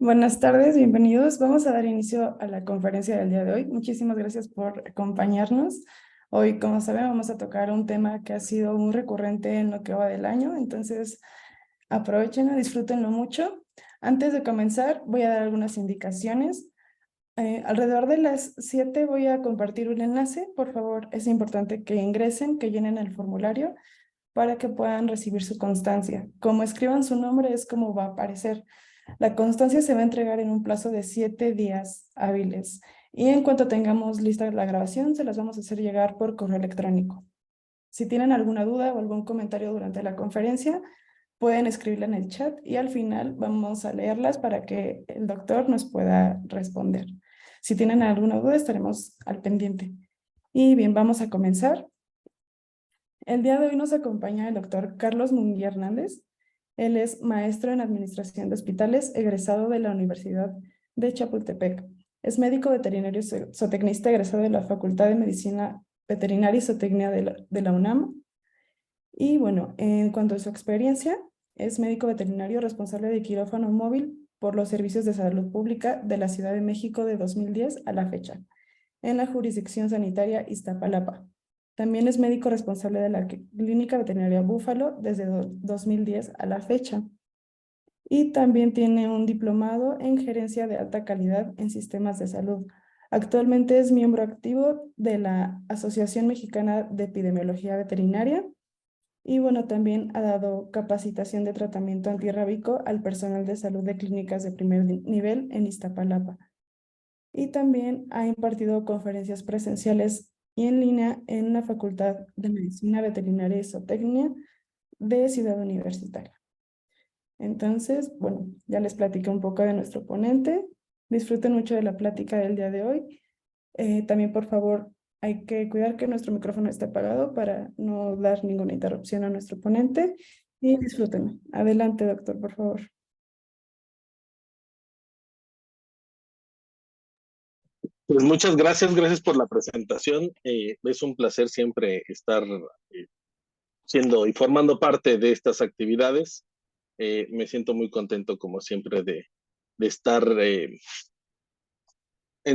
Buenas tardes, bienvenidos. Vamos a dar inicio a la conferencia del día de hoy. Muchísimas gracias por acompañarnos. Hoy, como saben, vamos a tocar un tema que ha sido muy recurrente en lo que va del año, entonces aprovechenlo, disfrútenlo mucho. Antes de comenzar, voy a dar algunas indicaciones. Alrededor de las 7 voy a compartir un enlace. Por favor, es importante que ingresen, que llenen el formulario para que puedan recibir su constancia. Como escriban su nombre es como va a aparecer. La constancia se va a entregar en un plazo de 7 días hábiles y en cuanto tengamos lista la grabación, se las vamos a hacer llegar por correo electrónico. Si tienen alguna duda o algún comentario durante la conferencia, pueden escribirla en el chat y al final vamos a leerlas para que el doctor nos pueda responder. Si tienen alguna duda, estaremos al pendiente. Y bien, vamos a comenzar. El día de hoy nos acompaña el doctor Carlos Munguía Hernández. Él es maestro en Administración de Hospitales, egresado de la Universidad de Chapultepec. Es médico veterinario zootecnista egresado de la Facultad de Medicina Veterinaria y Zootecnia de la UNAM. Y bueno, en cuanto a su experiencia, es médico veterinario responsable de quirófano móvil por los servicios de salud pública de la Ciudad de México de 2010 a la fecha en la jurisdicción sanitaria Iztapalapa. También es médico responsable de la Clínica Veterinaria Búfalo desde 2010 a la fecha. Y también tiene un diplomado en gerencia de alta calidad en sistemas de salud. Actualmente es miembro activo de la Asociación Mexicana de Epidemiología Veterinaria y bueno, también ha dado capacitación de tratamiento antirrábico al personal de salud de clínicas de primer nivel en Iztapalapa y también ha impartido conferencias presenciales y en línea en la Facultad de Medicina Veterinaria y Zootecnia de Ciudad Universitaria. Entonces, bueno, ya les platiqué un poco de nuestro ponente. Disfruten mucho de la plática del día de hoy. También, por favor, hay que cuidar que nuestro micrófono esté apagado para no dar ninguna interrupción a nuestro ponente y disfruten. Adelante, doctor, por favor. Pues muchas gracias, gracias por la presentación. Es un placer siempre estar siendo y formando parte de estas actividades. Me siento muy contento, como siempre, de estar en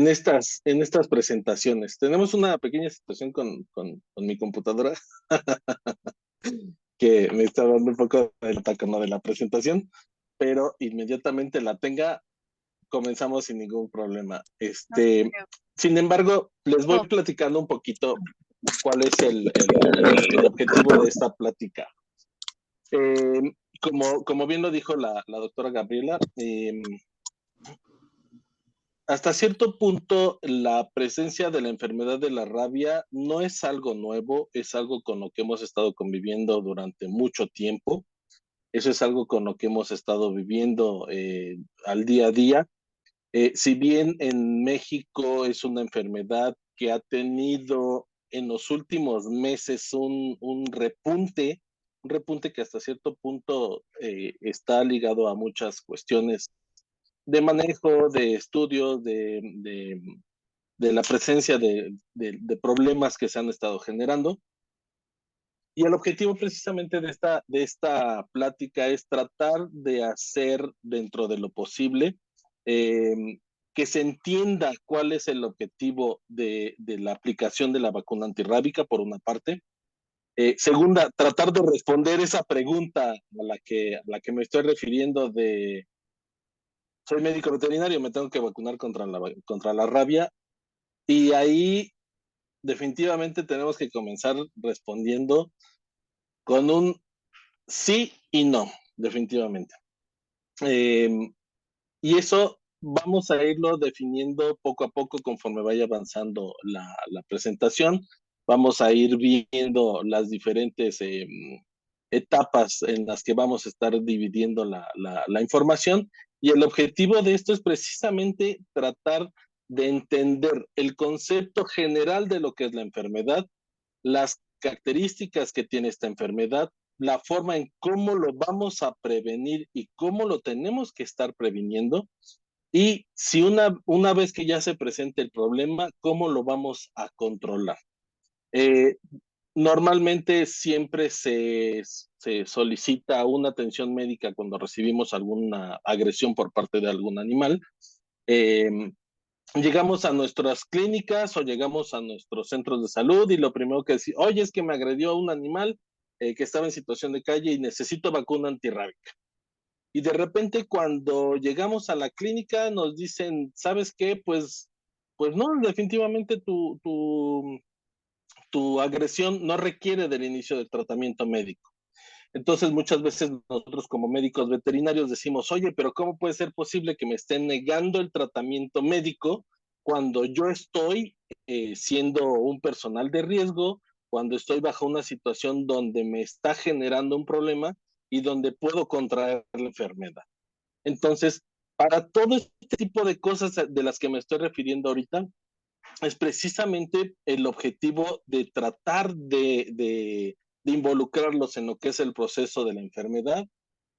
estas presentaciones. Tenemos una pequeña situación con mi computadora que me está dando un poco del ataque, ¿no?, de la presentación, pero inmediatamente la tenga, comenzamos sin ningún problema. Sin embargo, les voy platicando un poquito cuál es el objetivo de esta plática. Como bien lo dijo la doctora Gabriela, hasta cierto punto la presencia de la enfermedad de la rabia no es algo nuevo, es algo con lo que hemos estado conviviendo durante mucho tiempo. Eso es algo con lo que hemos estado viviendo al día a día. Si bien en México es una enfermedad que ha tenido en los últimos meses un repunte que hasta cierto punto está ligado a muchas cuestiones de manejo, de estudios, de la presencia de problemas que se han estado generando. Y el objetivo precisamente de esta plática es tratar de hacer dentro de lo posible que se entienda cuál es el objetivo de la aplicación de la vacuna antirrábica, por una parte. Segunda, tratar de responder esa pregunta a la que me estoy refiriendo de, soy médico veterinario, me tengo que vacunar contra la rabia. Y ahí definitivamente tenemos que comenzar respondiendo con un sí y no, definitivamente. Eh, y eso vamos a irlo definiendo poco a poco conforme vaya avanzando la presentación. Vamos a ir viendo las diferentes etapas en las que vamos a estar dividiendo la información. Y el objetivo de esto es precisamente tratar de entender el concepto general de lo que es la enfermedad, las características que tiene esta enfermedad, la forma en cómo lo vamos a prevenir y cómo lo tenemos que estar previniendo, y si una vez que ya se presente el problema, cómo lo vamos a controlar. Eh, Normalmente siempre se solicita una atención médica cuando recibimos alguna agresión por parte de algún animal. Eh, Llegamos a nuestras clínicas o llegamos a nuestros centros de salud y lo primero que decimos, oye, es que me agredió un animal que estaba en situación de calle y necesito vacuna antirrábica. Y de repente cuando llegamos a la clínica nos dicen, ¿sabes qué? Pues no, definitivamente tu agresión no requiere del inicio del tratamiento médico. Entonces, muchas veces nosotros como médicos veterinarios decimos, oye, pero ¿cómo puede ser posible que me estén negando el tratamiento médico cuando yo estoy siendo un personal de riesgo, cuando estoy bajo una situación donde me está generando un problema y donde puedo contraer la enfermedad? Entonces, para todo este tipo de cosas de las que me estoy refiriendo ahorita, es precisamente el objetivo de tratar de involucrarlos en lo que es el proceso de la enfermedad,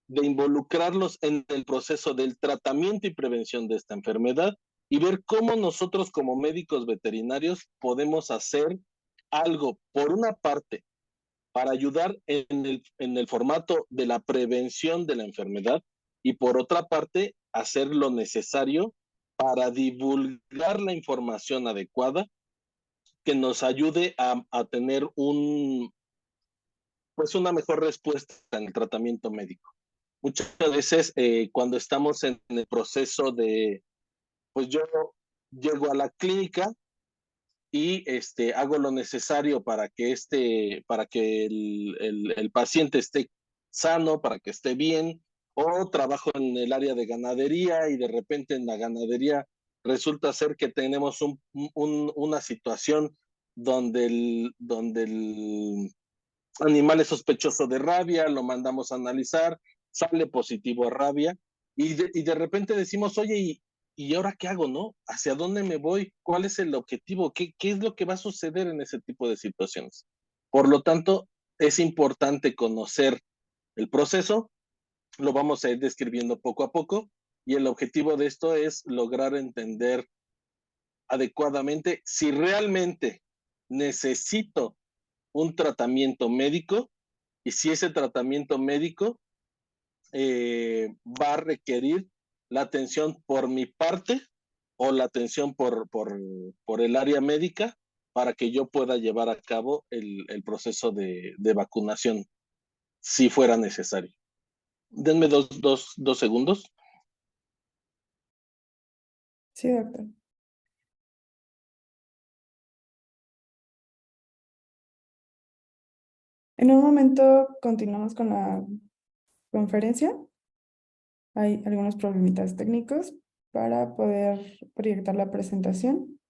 de involucrarlos en el proceso del tratamiento y prevención de esta enfermedad y ver cómo nosotros como médicos veterinarios podemos hacer algo, por una parte, para ayudar en el formato de la prevención de la enfermedad y por otra parte, hacer lo necesario para divulgar la información adecuada que nos ayude a tener pues una mejor respuesta en el tratamiento médico. Muchas veces cuando estamos en el proceso pues yo llego a la clínica y hago lo necesario para que el paciente esté sano, para que esté bien, o trabajo en el área de ganadería y de repente en la ganadería resulta ser que tenemos una situación donde el animal es sospechoso de rabia, lo mandamos a analizar, sale positivo a rabia y de repente decimos, oye, ¿y ahora qué hago, no? ¿Hacia dónde me voy? ¿Cuál es el objetivo? ¿Qué es lo que va a suceder en ese tipo de situaciones? Por lo tanto, es importante conocer el proceso, lo vamos a ir describiendo poco a poco y el objetivo de esto es lograr entender adecuadamente si realmente necesito un tratamiento médico y si ese tratamiento médico va a requerir la atención por mi parte o la atención por el área médica para que yo pueda llevar a cabo el proceso de vacunación si fuera necesario. Denme dos segundos. Sí, doctor. En un momento continuamos con la conferencia. Hay algunos problemitas técnicos para poder proyectar la presentación.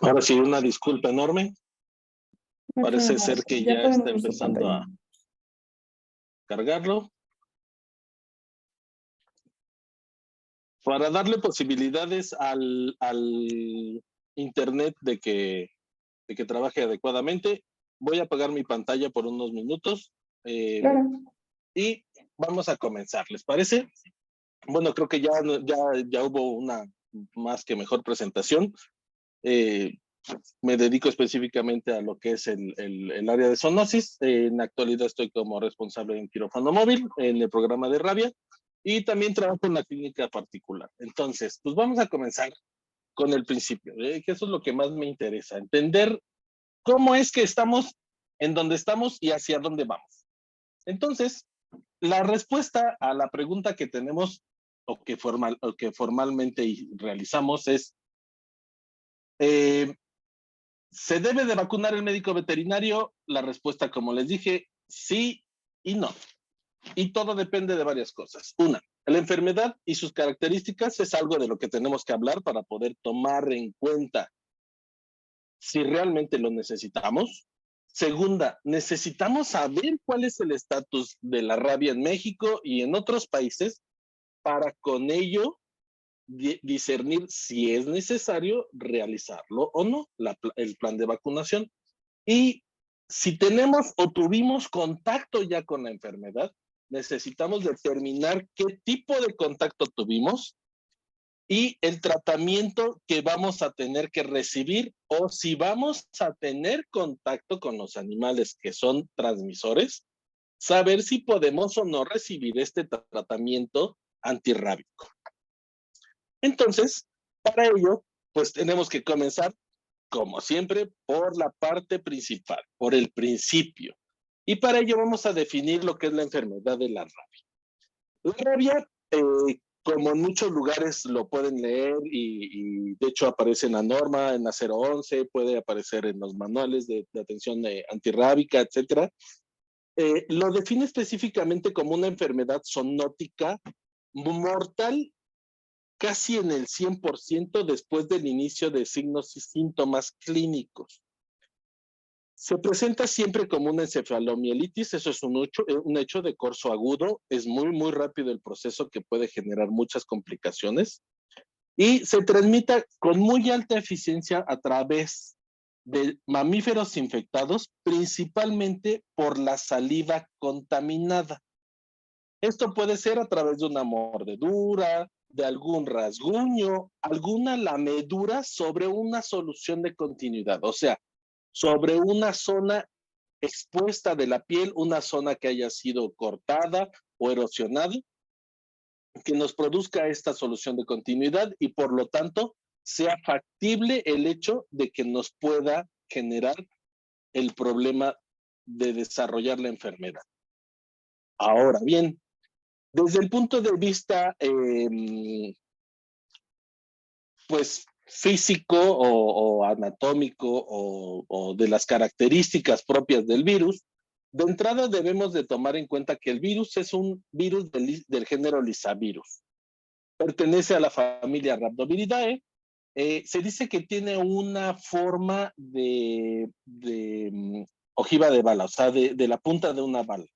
Ahora sí, una disculpa enorme. Ok, Parece Omar, ser que ya ya está podemos ver su empezando pantalla. a cargarlo. Para darle posibilidades al internet de que trabaje adecuadamente, voy a apagar mi pantalla por unos minutos Claro, y vamos a comenzar, ¿les parece? Bueno, creo que ya hubo una más que mejor presentación. Eh, Me dedico específicamente a lo que es el área de zoonosis. En la actualidad estoy como responsable en quirófano móvil, en el programa de rabia, y también trabajo en la clínica particular. Entonces, pues vamos a comenzar con el principio, que eso es lo que más me interesa, entender cómo es que estamos en donde estamos y hacia dónde vamos. Entonces, la respuesta a la pregunta que tenemos o que formalmente realizamos es, eh, ¿se debe de vacunar el médico veterinario? La respuesta, como les dije, sí y no. Y todo depende de varias cosas. Una, la enfermedad y sus características es algo de lo que tenemos que hablar para poder tomar en cuenta si realmente lo necesitamos. Segunda, necesitamos saber cuál es el estatus de la rabia en México y en otros países para con ello discernir si es necesario realizarlo o no, el plan de vacunación. Y si tenemos o tuvimos contacto ya con la enfermedad, necesitamos determinar qué tipo de contacto tuvimos y el tratamiento que vamos a tener que recibir o si vamos a tener contacto con los animales que son transmisores, saber si podemos o no recibir este tratamiento antirrábico. Entonces, para ello, pues tenemos que comenzar, como siempre, por la parte principal, por el principio. Y para ello vamos a definir lo que es la enfermedad de la rabia. La rabia, como en muchos lugares lo pueden leer y de hecho aparece en la norma, en la 011, puede aparecer en los manuales de atención antirrábica, etcétera. Lo define específicamente como una enfermedad zoonótica mortal casi en el 100% después del inicio de signos y síntomas clínicos. Se presenta siempre como una encefalomielitis, eso es un hecho de corso agudo, es muy rápido el proceso que puede generar muchas complicaciones y se transmite con muy alta eficiencia a través de mamíferos infectados, principalmente por la saliva contaminada. Esto puede ser a través de una mordedura, de algún rasguño, alguna lamedura sobre una solución de continuidad, o sea, sobre una zona expuesta de la piel, una zona que haya sido cortada o erosionada, que nos produzca esta solución de continuidad y por lo tanto sea factible el hecho de que nos pueda generar el problema de desarrollar la enfermedad. Ahora bien, desde el punto de vista pues físico o anatómico o de las características propias del virus, de entrada debemos de tomar en cuenta que el virus es un virus del género Lyssavirus. Pertenece a la familia Rhabdoviridae. Se dice que tiene una forma de ojiva de bala, o sea, de la punta de una bala.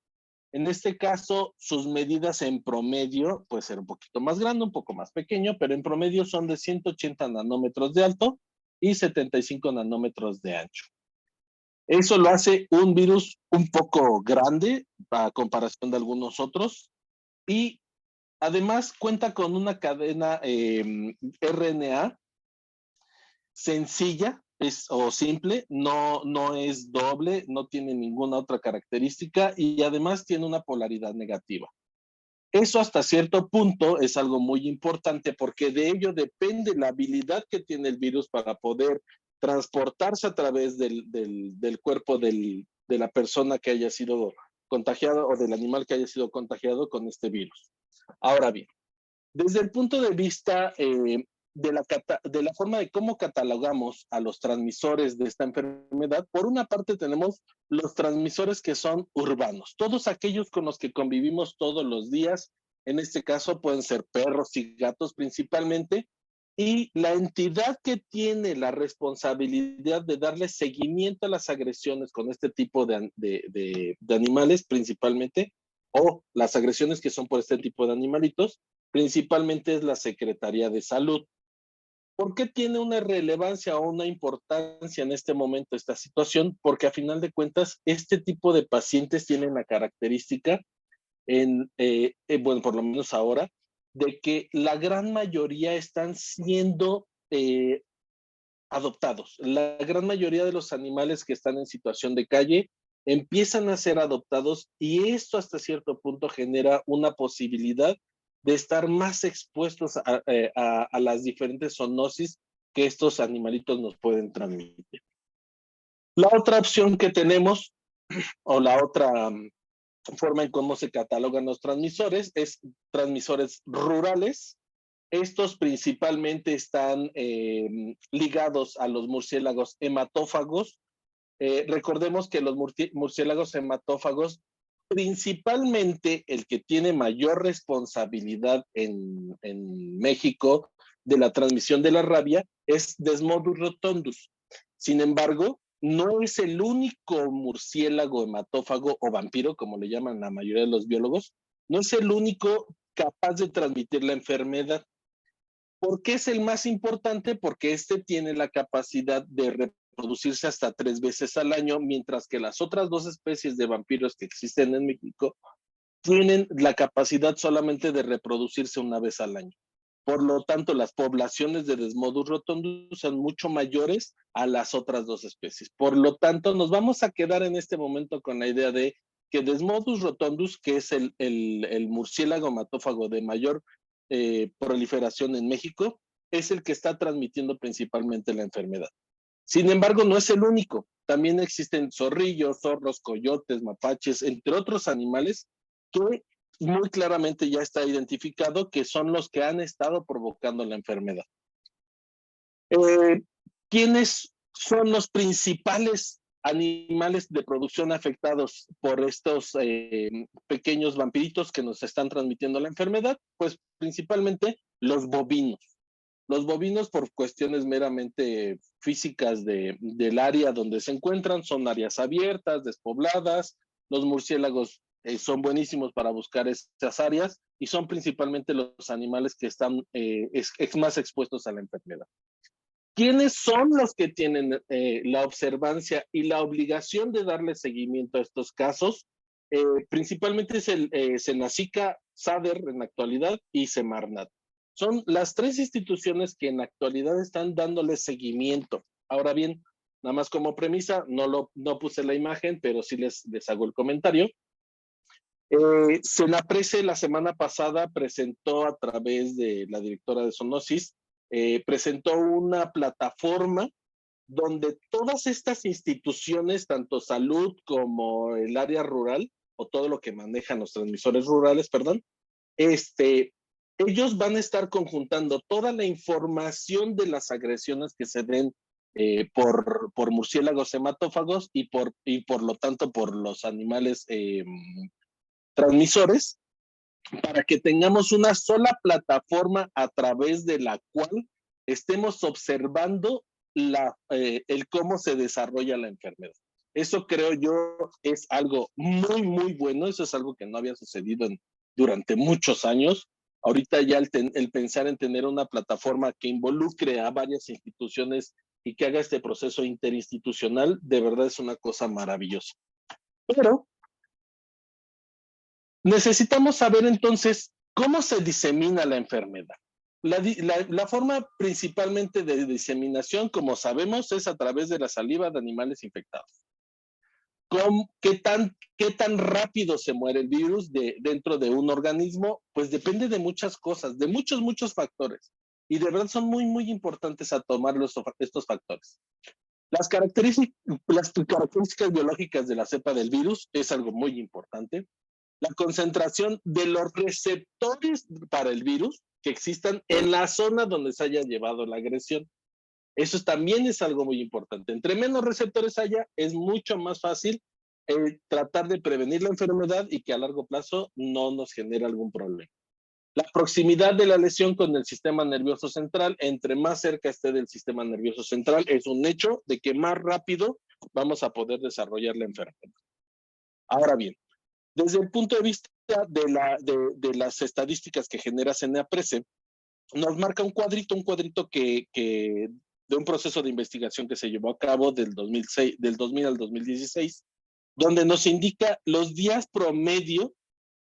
En este caso, sus medidas en promedio, puede ser un poquito más grande, un poco más pequeño, pero en promedio son de 180 nanómetros de alto y 75 nanómetros de ancho. Eso lo hace un virus un poco grande a comparación de algunos otros y además cuenta con una cadena RNA sencilla o simple, no es doble, no tiene ninguna otra característica y además tiene una polaridad negativa. Eso hasta cierto punto es algo muy importante porque de ello depende la habilidad que tiene el virus para poder transportarse a través del cuerpo de la persona que haya sido contagiada o del animal que haya sido contagiado con este virus. Ahora bien, desde el punto de vista de la forma de cómo catalogamos a los transmisores de esta enfermedad, por una parte tenemos los transmisores que son urbanos, todos aquellos con los que convivimos todos los días, en este caso pueden ser perros y gatos principalmente, y la entidad que tiene la responsabilidad de darle seguimiento a las agresiones con este tipo de animales principalmente, o las agresiones que son por este tipo de animalitos, principalmente es la Secretaría de Salud. ¿Por qué tiene una relevancia o una importancia en este momento esta situación? Porque a final de cuentas, este tipo de pacientes tienen la característica bueno, por lo menos ahora, de que la gran mayoría están siendo adoptados. La gran mayoría de los animales que están en situación de calle empiezan a ser adoptados y esto hasta cierto punto genera una posibilidad de estar más expuestos a las diferentes zoonosis que estos animalitos nos pueden transmitir. La otra opción que tenemos, o la otra forma en cómo se catalogan los transmisores es transmisores rurales. Estos principalmente están ligados a los murciélagos hematófagos. Recordemos que los murciélagos hematófagos, principalmente el que tiene mayor responsabilidad en México de la transmisión de la rabia es Desmodus rotundus. Sin embargo, no es el único murciélago hematófago o vampiro, como le llaman la mayoría de los biólogos, no es el único capaz de transmitir la enfermedad. ¿Por qué es el más importante? Porque este tiene la capacidad de reproducirse hasta 3 veces al año, mientras que las otras 2 especies de vampiros que existen en México tienen la capacidad solamente de reproducirse una vez al año. Por lo tanto, las poblaciones de Desmodus rotundus son mucho mayores a las otras 2 especies. Por lo tanto, nos vamos a quedar en este momento con la idea de que Desmodus rotundus, que es el murciélago hematófago de mayor proliferación en México, es el que está transmitiendo principalmente la enfermedad. Sin embargo, no es el único. También existen zorrillos, zorros, coyotes, mapaches, entre otros animales que muy claramente ya está identificado que son los que han estado provocando la enfermedad. ¿Quiénes son los principales animales de producción afectados por estos pequeños vampiritos que nos están transmitiendo la enfermedad? Pues principalmente los bovinos. Los bovinos, por cuestiones meramente físicas del área donde se encuentran, son áreas abiertas, despobladas. Los murciélagos son buenísimos para buscar esas áreas y son principalmente los animales que están más expuestos a la enfermedad. ¿Quiénes son los que tienen la observancia y la obligación de darle seguimiento a estos casos? Principalmente es el Senacica, SADER en la actualidad y Semarnat. Son las 3 instituciones que en la actualidad están dándole seguimiento. Ahora bien, nada más como premisa, no puse la imagen, pero sí les hago el comentario. Senaprece la semana pasada presentó a través de la directora de Zoonosis, presentó una plataforma donde todas estas instituciones, tanto salud como el área rural, o todo lo que manejan los transmisores rurales, perdón, ellos van a estar conjuntando toda la información de las agresiones que se den por murciélagos hematófagos y por lo tanto por los animales transmisores, para que tengamos una sola plataforma a través de la cual estemos observando el cómo se desarrolla la enfermedad. Eso creo yo es algo muy, muy bueno. Eso es algo que no había sucedido durante muchos años. Ahorita ya el pensar en tener una plataforma que involucre a varias instituciones y que haga este proceso interinstitucional, de verdad es una cosa maravillosa. Pero necesitamos saber entonces cómo se disemina la enfermedad. La forma principalmente de diseminación, como sabemos, es a través de la saliva de animales infectados. ¿Qué tan rápido se muere el virus dentro de un organismo? Pues depende de muchas cosas, de muchos factores. Y de verdad son muy, muy importantes a tomar estos factores. Las características biológicas de la cepa del virus es algo muy importante. La concentración de los receptores para el virus que existan en la zona donde se haya llevado la agresión. Eso también es algo muy importante. Entre menos receptores haya, es mucho más fácil tratar de prevenir la enfermedad y que a largo plazo no nos genere algún problema. La proximidad de la lesión con el sistema nervioso central, entre más cerca esté del sistema nervioso central, es un hecho de que más rápido vamos a poder desarrollar la enfermedad. Ahora bien, desde el punto de vista de las estadísticas que genera CENEAPRESE, nos marca un cuadrito que de un proceso de investigación que se llevó a cabo del 2000 al 2016, donde nos indica los días promedio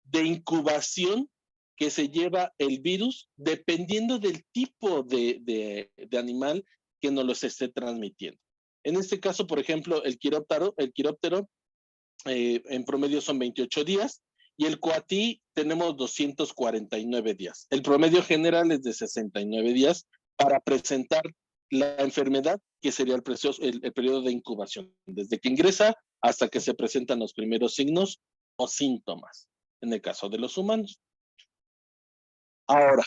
de incubación que se lleva el virus dependiendo del tipo de animal que nos los esté transmitiendo. En este caso, por ejemplo, el quiróptero en promedio son 28 días y el coatí tenemos 249 días. El promedio general es de 69 días para presentar la enfermedad, que sería el periodo de incubación, desde que ingresa hasta que se presentan los primeros signos o síntomas, en el caso de los humanos. Ahora,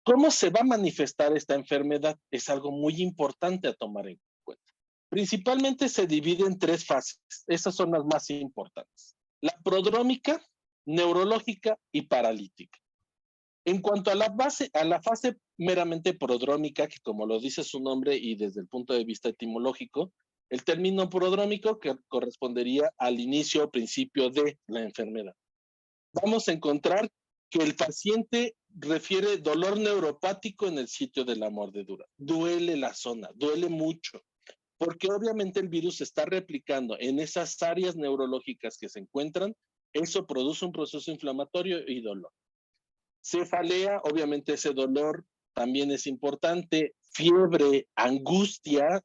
¿cómo se va a manifestar esta enfermedad? Es algo muy importante a tomar en cuenta. Principalmente se divide en 3 fases. Esas son las más importantes. La prodrómica, neurológica y paralítica. En cuanto a la fase meramente prodrómica, que como lo dice su nombre y desde el punto de vista etimológico, el término prodrómico que correspondería al inicio o principio de la enfermedad. Vamos a encontrar que el paciente refiere dolor neuropático en el sitio de la mordedura. Duele la zona, duele mucho, porque obviamente el virus se está replicando en esas áreas neurológicas que se encuentran. Eso produce un proceso inflamatorio y dolor. Cefalea, obviamente ese dolor también es importante. Fiebre, angustia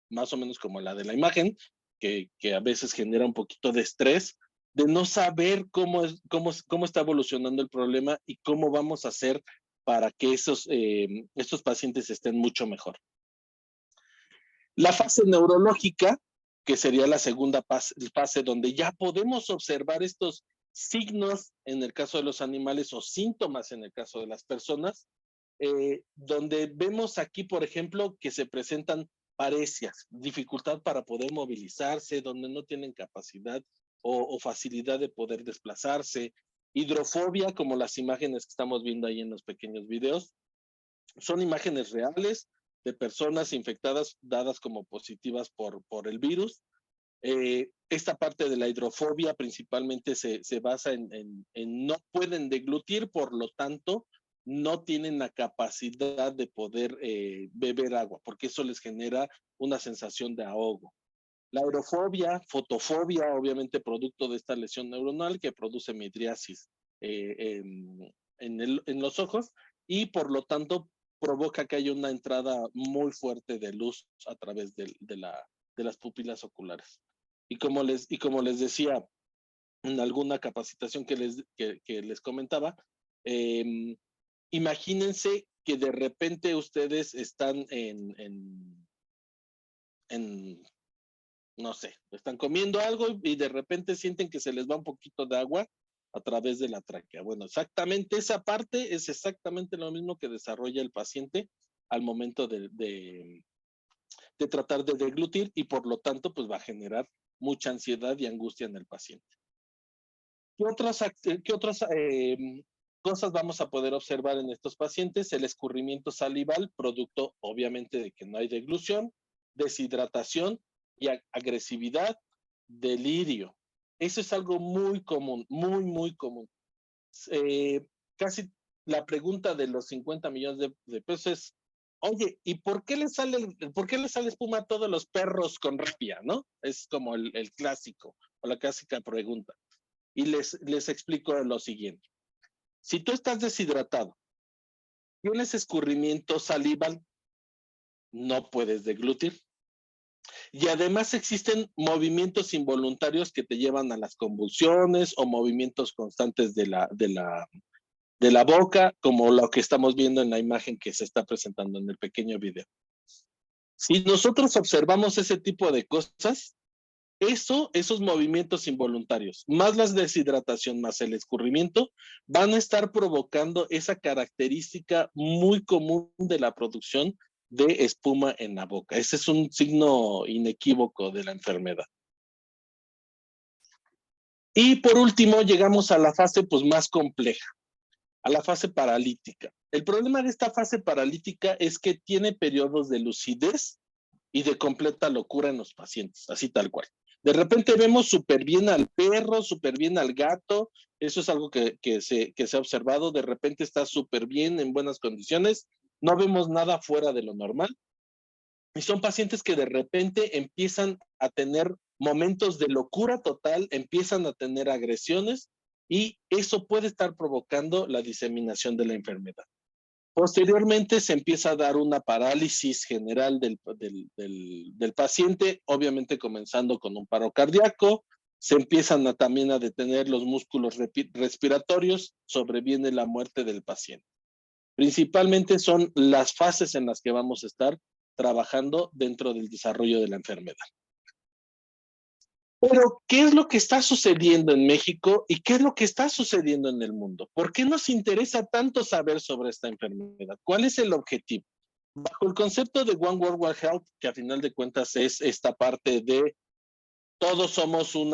más o menos como la de la imagen, que a veces genera un poquito de estrés, de no saber cómo está evolucionando el problema y cómo vamos a hacer para que estos pacientes estén mucho mejor. La fase neurológica, que sería la segunda fase donde ya podemos observar estos signos en el caso de los animales o síntomas en el caso de las personas, donde vemos aquí, por ejemplo, que se presentan paresias, dificultad para poder movilizarse, donde no tienen capacidad o facilidad de poder desplazarse, hidrofobia, como las imágenes que estamos viendo ahí en los pequeños videos. Son imágenes reales de personas infectadas dadas como positivas por el virus. Esta parte de la hidrofobia principalmente se basa en no pueden deglutir, por lo tanto, no tienen la capacidad de poder beber agua, porque eso les genera una sensación de ahogo. La aerofobia, fotofobia, obviamente producto de esta lesión neuronal que produce midriasis en los ojos y por lo tanto provoca que haya una entrada muy fuerte de luz a través de las pupilas oculares. Y como les decía en alguna capacitación que les comentaba, imagínense que de repente ustedes están no sé, están comiendo algo y de repente sienten que se les va un poquito de agua a través de la tráquea. Bueno, exactamente esa parte es exactamente lo mismo que desarrolla el paciente al momento de tratar de deglutir y por lo tanto pues va a generar mucha ansiedad y angustia en el paciente. ¿Qué otras cosas vamos a poder observar en estos pacientes? El escurrimiento salival, producto obviamente de que no hay deglución, deshidratación y agresividad, delirio. Eso es algo muy común, muy común. Casi la pregunta de los 50 millones de pesos es, oye, ¿y por qué le sale espuma a todos los perros con rabia, no? Es como el clásico, o la clásica pregunta. Y les explico lo siguiente. Si tú estás deshidratado, tienes escurrimiento salival, no puedes deglutir. Y además existen movimientos involuntarios que te llevan a las convulsiones o movimientos constantes de la boca, como lo que estamos viendo en la imagen que se está presentando en el pequeño video. Si nosotros observamos ese tipo de cosas, esos movimientos involuntarios, más la deshidratación, más el escurrimiento, van a estar provocando esa característica muy común de la producción de espuma en la boca. Ese es un signo inequívoco de la enfermedad. Y por último, llegamos a la fase pues, más compleja, a la fase paralítica. El problema de esta fase paralítica es que tiene periodos de lucidez y de completa locura en los pacientes, así tal cual. De repente vemos súper bien al perro, súper bien al gato, eso es algo que se ha observado, de repente está súper bien, en buenas condiciones, no vemos nada fuera de lo normal, y son pacientes que de repente empiezan a tener momentos de locura total, empiezan a tener agresiones, y eso puede estar provocando la diseminación de la enfermedad. Posteriormente se empieza a dar una parálisis general del paciente, obviamente comenzando con un paro cardíaco, se empiezan también a detener los músculos respiratorios, sobreviene la muerte del paciente. Principalmente son las fases en las que vamos a estar trabajando dentro del desarrollo de la enfermedad. Pero, ¿qué es lo que está sucediendo en México y qué es lo que está sucediendo en el mundo? ¿Por qué nos interesa tanto saber sobre esta enfermedad? ¿Cuál es el objetivo? Bajo el concepto de One World One Health, que a final de cuentas es esta parte de todos somos un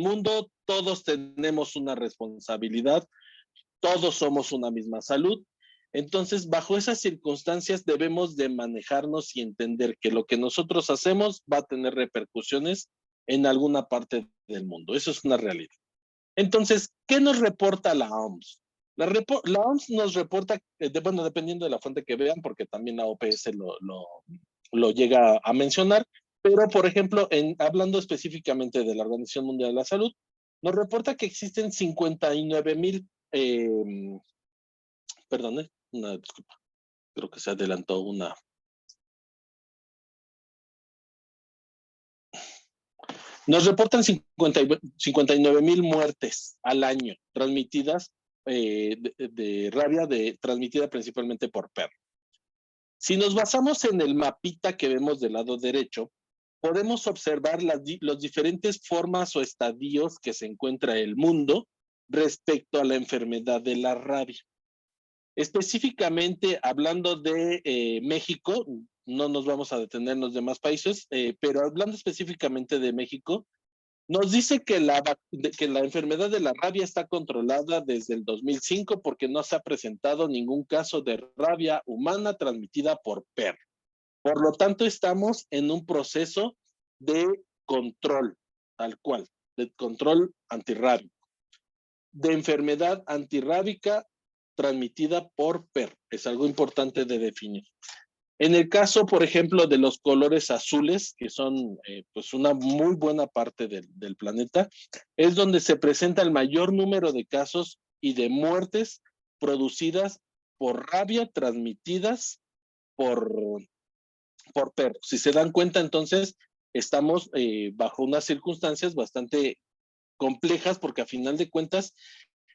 mundo, todos tenemos una responsabilidad, todos somos una misma salud. Entonces, bajo esas circunstancias debemos de manejarnos y entender que lo que nosotros hacemos va a tener repercusiones en alguna parte del mundo. Eso es una realidad. Entonces, ¿qué nos reporta la OMS? La OMS nos reporta, bueno, dependiendo de la fuente que vean, porque también la OPS lo llega a mencionar, pero por ejemplo, hablando específicamente de la Organización Mundial de la Salud, nos reporta que existen 59,000 perdón, una disculpa, creo que se adelantó una. Nos reportan 59,000 muertes al año transmitidas de rabia transmitida principalmente por perro. Si nos basamos en el mapita que vemos del lado derecho, podemos observar las diferentes formas o estadios que se encuentra el mundo respecto a la enfermedad de la rabia. Específicamente hablando de México, no nos vamos a detener en los demás países, pero hablando específicamente de México, nos dice que la enfermedad de la rabia está controlada desde el 2005 porque no se ha presentado ningún caso de rabia humana transmitida por perro. Por lo tanto, estamos en un proceso de control, tal cual, de control antirrábico, de enfermedad antirrábica transmitida por perro. Es algo importante de definir. En el caso, por ejemplo, de los colores azules, que son pues una muy buena parte del planeta, es donde se presenta el mayor número de casos y de muertes producidas por rabia transmitidas por perros. Si se dan cuenta, entonces, estamos bajo unas circunstancias bastante complejas porque a final de cuentas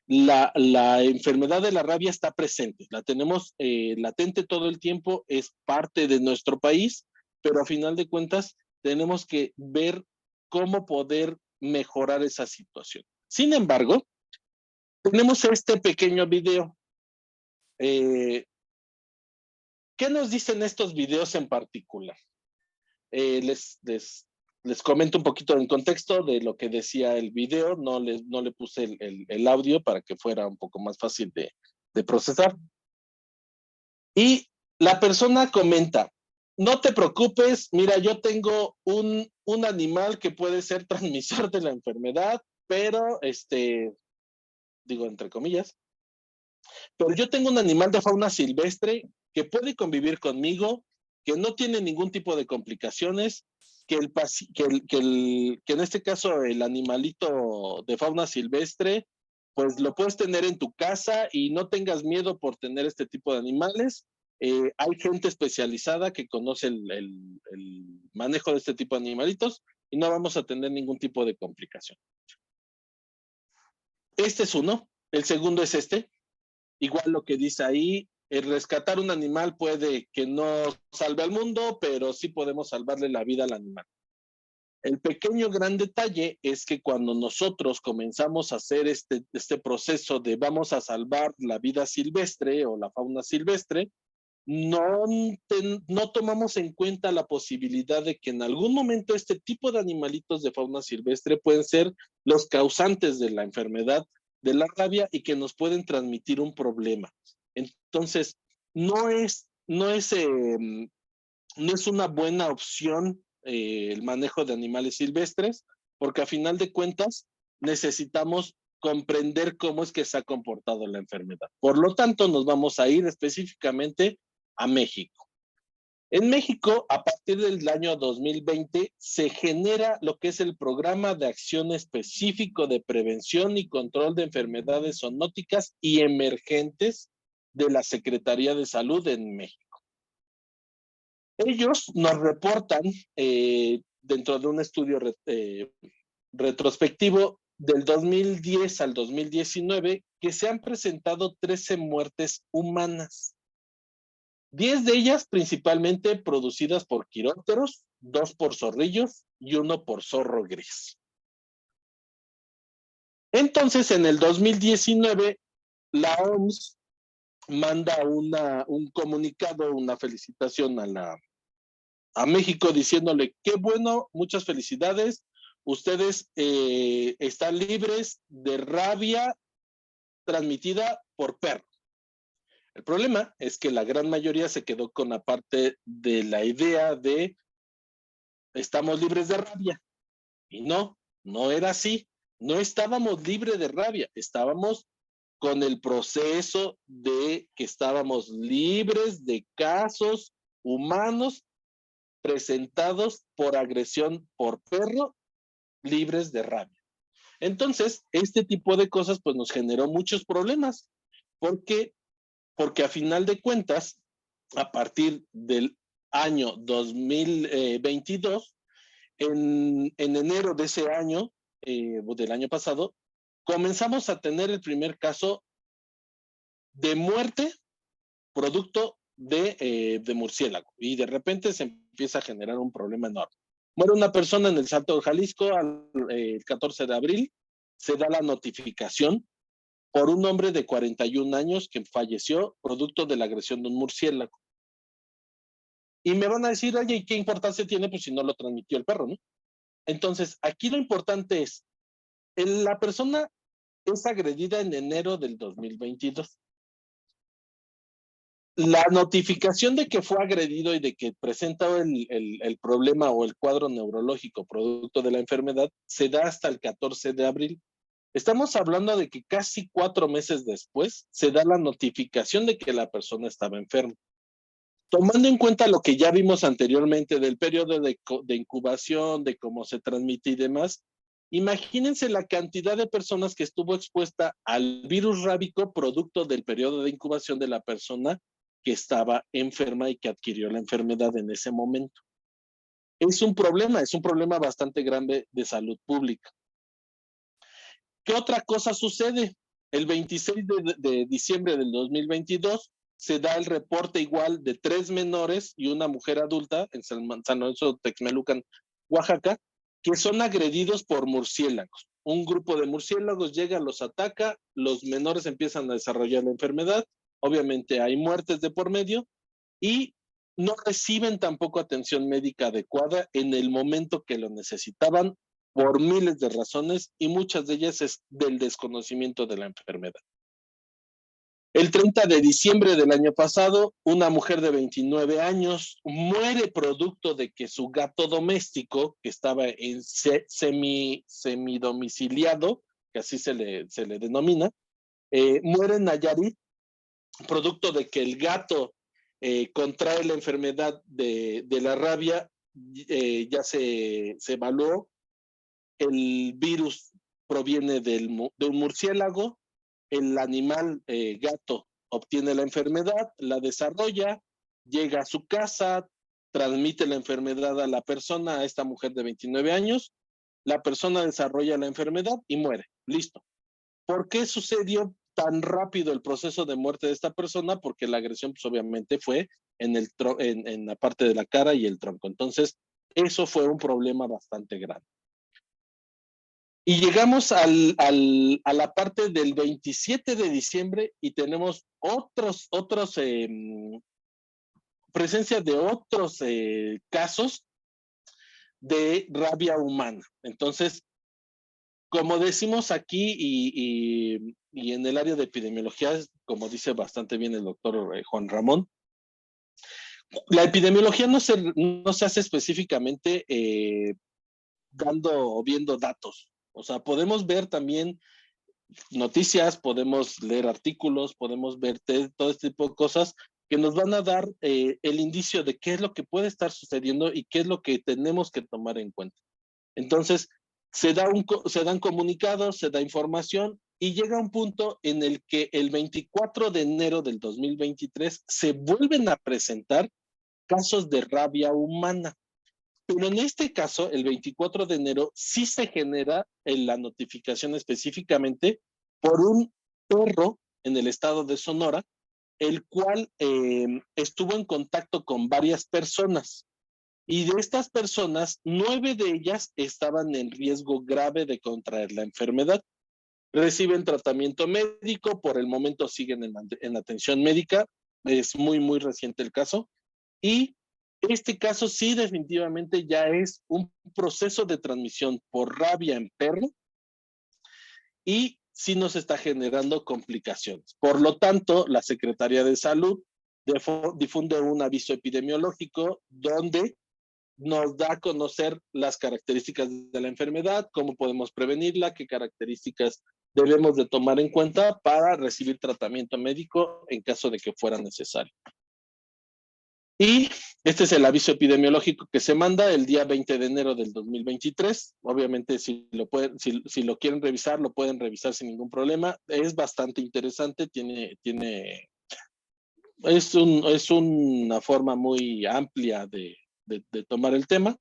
la enfermedad de la rabia está presente, la tenemos latente todo el tiempo, es parte de nuestro país, pero a final de cuentas tenemos que ver cómo poder mejorar esa situación. Sin embargo, tenemos este pequeño video. ¿Qué nos dicen estos videos en particular? Les comento un poquito en contexto de lo que decía el video, no le puse el audio para que fuera un poco más fácil de procesar. Y la persona comenta, no te preocupes, mira, yo tengo un animal que puede ser transmisor de la enfermedad, pero, digo entre comillas, pero yo tengo un animal de fauna silvestre que puede convivir conmigo, que no tiene ningún tipo de complicaciones, que en este caso el animalito de fauna silvestre, pues lo puedes tener en tu casa y no tengas miedo por tener este tipo de animales. Hay gente especializada que conoce el manejo de este tipo de animalitos y no vamos a tener ningún tipo de complicación. Este es uno. El segundo es este. Igual lo que dice ahí, el rescatar un animal puede que no salve al mundo, pero sí podemos salvarle la vida al animal. El pequeño gran detalle es que cuando nosotros comenzamos a hacer este proceso de vamos a salvar la vida silvestre o la fauna silvestre, no, no tomamos en cuenta la posibilidad de que en algún momento este tipo de animalitos de fauna silvestre pueden ser los causantes de la enfermedad de la rabia y que nos pueden transmitir un problema. Entonces, no es una buena opción el manejo de animales silvestres, porque a final de cuentas necesitamos comprender cómo es que se ha comportado la enfermedad. Por lo tanto, nos vamos a ir específicamente a México. En México, a partir del año 2020, se genera lo que es el Programa de Acción Específico de Prevención y Control de Enfermedades Zoonóticas y Emergentes de la Secretaría de Salud en México. Ellos nos reportan, dentro de un estudio retrospectivo del 2010 al 2019, que se han presentado 13 muertes humanas. 10 de ellas principalmente producidas por quirópteros, 2 por zorrillos y 1 por zorro gris. Entonces, en el 2019, la OMS manda un comunicado, una felicitación a México diciéndole, qué bueno, muchas felicidades, ustedes están libres de rabia transmitida por perro. El problema es que la gran mayoría se quedó con la parte de la idea de estamos libres de rabia. Y no, no era así. No estábamos libres de rabia, estábamos con el proceso de que estábamos libres de casos humanos presentados por agresión por perro, libres de rabia. Entonces, este tipo de cosas pues nos generó muchos problemas, porque a final de cuentas, a partir del año 2022, en enero de ese año, del año pasado, comenzamos a tener el primer caso de muerte producto de murciélago, y de repente se empieza a generar un problema enorme. Muere una persona en el Salto de Jalisco el 14 de abril, se da la notificación por un hombre de 41 años que falleció producto de la agresión de un murciélago. Y me van a decir, oye, ¿y qué importancia tiene? Pues si no lo transmitió el perro, ¿no? Entonces, aquí lo importante es, la persona es agredida en enero del 2022. La notificación de que fue agredido y de que presenta el problema o el cuadro neurológico producto de la enfermedad se da hasta el 14 de abril. Estamos hablando de que casi 4 meses después se da la notificación de que la persona estaba enferma. Tomando en cuenta lo que ya vimos anteriormente del periodo de incubación, de cómo se transmite y demás, imagínense la cantidad de personas que estuvo expuesta al virus rábico producto del periodo de incubación de la persona que estaba enferma y que adquirió la enfermedad en ese momento. Es un problema bastante grande de salud pública. ¿Qué otra cosa sucede? El 26 de diciembre del 2022 se da el reporte igual de 3 menores y una mujer adulta en San Lorenzo Texmelucan, Oaxaca, que son agredidos por murciélagos. Un grupo de murciélagos llega, los ataca, los menores empiezan a desarrollar la enfermedad, obviamente hay muertes de por medio y no reciben tampoco atención médica adecuada en el momento que lo necesitaban por miles de razones y muchas de ellas es del desconocimiento de la enfermedad. El 30 de diciembre del año pasado, una mujer de 29 años muere producto de que su gato doméstico, que estaba en semidomiciliado, que así se le denomina, muere en Nayarit, producto de que el gato contrae la enfermedad de la rabia, ya se evaluó, el virus proviene de un murciélago, el animal gato obtiene la enfermedad, la desarrolla, llega a su casa, transmite la enfermedad a la persona, a esta mujer de 29 años, la persona desarrolla la enfermedad y muere. Listo. ¿Por qué sucedió tan rápido el proceso de muerte de esta persona? Porque la agresión, pues obviamente fue en la parte de la cara y el tronco. Entonces, eso fue un problema bastante grande. Y llegamos a la parte del 27 de diciembre y tenemos otros presencia de otros casos de rabia humana. Entonces, como decimos aquí y en el área de epidemiología, como dice bastante bien el doctor Juan Ramón, la epidemiología no se hace específicamente dando o viendo datos. O sea, podemos ver también noticias, podemos leer artículos, podemos ver todo este tipo de cosas que nos van a dar el indicio de qué es lo que puede estar sucediendo y qué es lo que tenemos que tomar en cuenta. Entonces, se dan comunicados, se da información y llega un punto en el que el 24 de enero del 2023 se vuelven a presentar casos de rabia humana. Pero en este caso, el 24 de enero, sí se genera la notificación específicamente por un perro en el estado de Sonora, el cual estuvo en contacto con varias personas. Y de estas personas, 9 de ellas estaban en riesgo grave de contraer la enfermedad. Reciben tratamiento médico, por el momento siguen en atención médica, es muy, muy reciente el caso. Y este caso sí definitivamente ya es un proceso de transmisión por rabia en perro y sí nos está generando complicaciones. Por lo tanto, la Secretaría de Salud difunde un aviso epidemiológico donde nos da a conocer las características de la enfermedad, cómo podemos prevenirla, qué características debemos de tomar en cuenta para recibir tratamiento médico en caso de que fuera necesario. Y este es el aviso epidemiológico que se manda el día 20 de enero del 2023. Obviamente, si lo quieren revisar, lo pueden revisar sin ningún problema. Es bastante interesante, es una forma muy amplia de tomar el tema.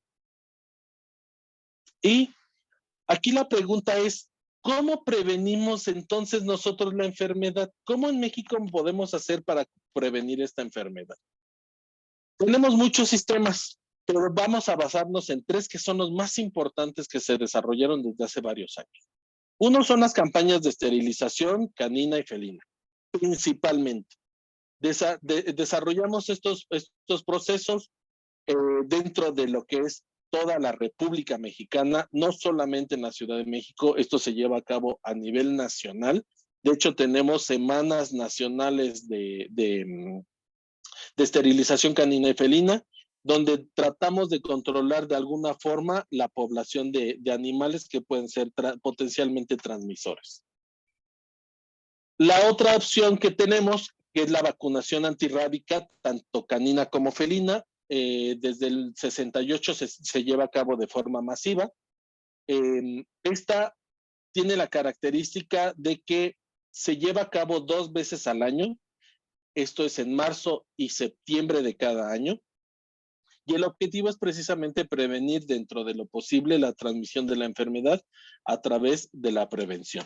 Y aquí la pregunta es, ¿cómo prevenimos entonces nosotros la enfermedad? ¿Cómo en México podemos hacer para prevenir esta enfermedad? Tenemos muchos sistemas, pero vamos a basarnos en 3 que son los más importantes que se desarrollaron desde hace varios años. Uno son las campañas de esterilización canina y felina, principalmente. Desarrollamos estos procesos dentro de lo que es toda la República Mexicana, no solamente en la Ciudad de México, esto se lleva a cabo a nivel nacional. De hecho, tenemos semanas nacionales de esterilización canina y felina, donde tratamos de controlar de alguna forma la población de animales que pueden ser potencialmente transmisores. La otra opción que tenemos, que es la vacunación antirrábica, tanto canina como felina, desde el 68 se lleva a cabo de forma masiva. Esta tiene la característica de que se lleva a cabo 2 veces al año. Esto es en marzo y septiembre de cada año. Y el objetivo es precisamente prevenir dentro de lo posible la transmisión de la enfermedad a través de la prevención.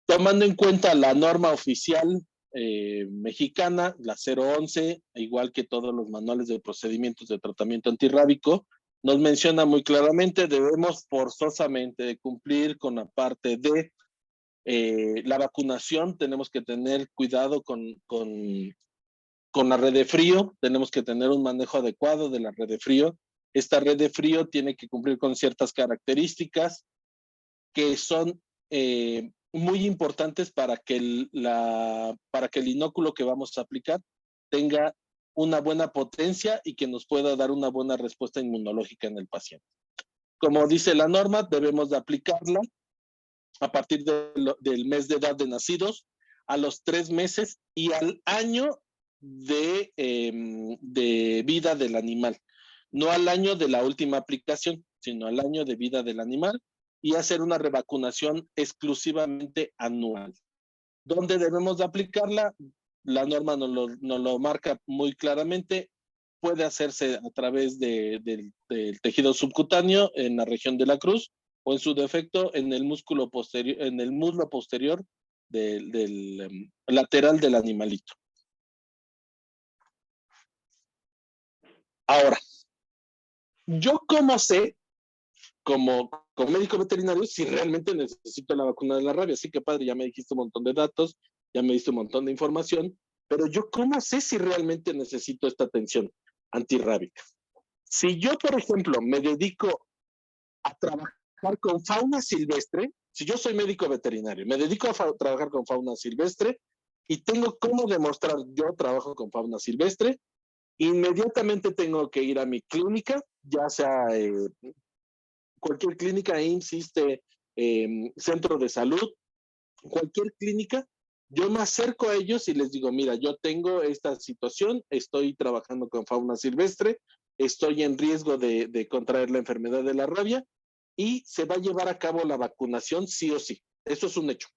Tomando en cuenta la norma oficial mexicana, la 011, igual que todos los manuales de procedimientos de tratamiento antirrábico, nos menciona muy claramente, debemos forzosamente cumplir con la parte de la vacunación, tenemos que tener cuidado con la red de frío, tenemos que tener un manejo adecuado de la red de frío. Esta red de frío tiene que cumplir con ciertas características que son muy importantes para que el inóculo que vamos a aplicar tenga una buena potencia y que nos pueda dar una buena respuesta inmunológica en el paciente. Como dice la norma, debemos de aplicarla a partir del mes de edad de nacidos, a los 3 meses y al año de vida del animal. No al año de la última aplicación, sino al año de vida del animal y hacer una revacunación exclusivamente anual. ¿Dónde debemos de aplicarla? La norma nos lo marca muy claramente. Puede hacerse a través del tejido subcutáneo en la región de la cruz o en su defecto en el músculo posterior, en el muslo posterior del lateral del animalito. Ahora, ¿yo cómo sé, como médico veterinario, si realmente necesito la vacuna de la rabia? Así que padre, ya me dijiste un montón de datos, ya me diste un montón de información, Pero yo, ¿cómo sé si realmente necesito esta atención antirrábica? Si yo, por ejemplo, me dedico a trabajar con fauna silvestre, si yo soy médico veterinario, me dedico a trabajar con fauna silvestre y tengo cómo demostrar yo trabajo con fauna silvestre, inmediatamente tengo que ir a mi clínica, ya sea cualquier clínica, IMSS, centro de salud, cualquier clínica, yo me acerco a ellos y les digo, mira, yo tengo esta situación, estoy trabajando con fauna silvestre, estoy en riesgo de contraer la enfermedad de la rabia y se va a llevar a cabo la vacunación sí o sí. Eso es un hecho.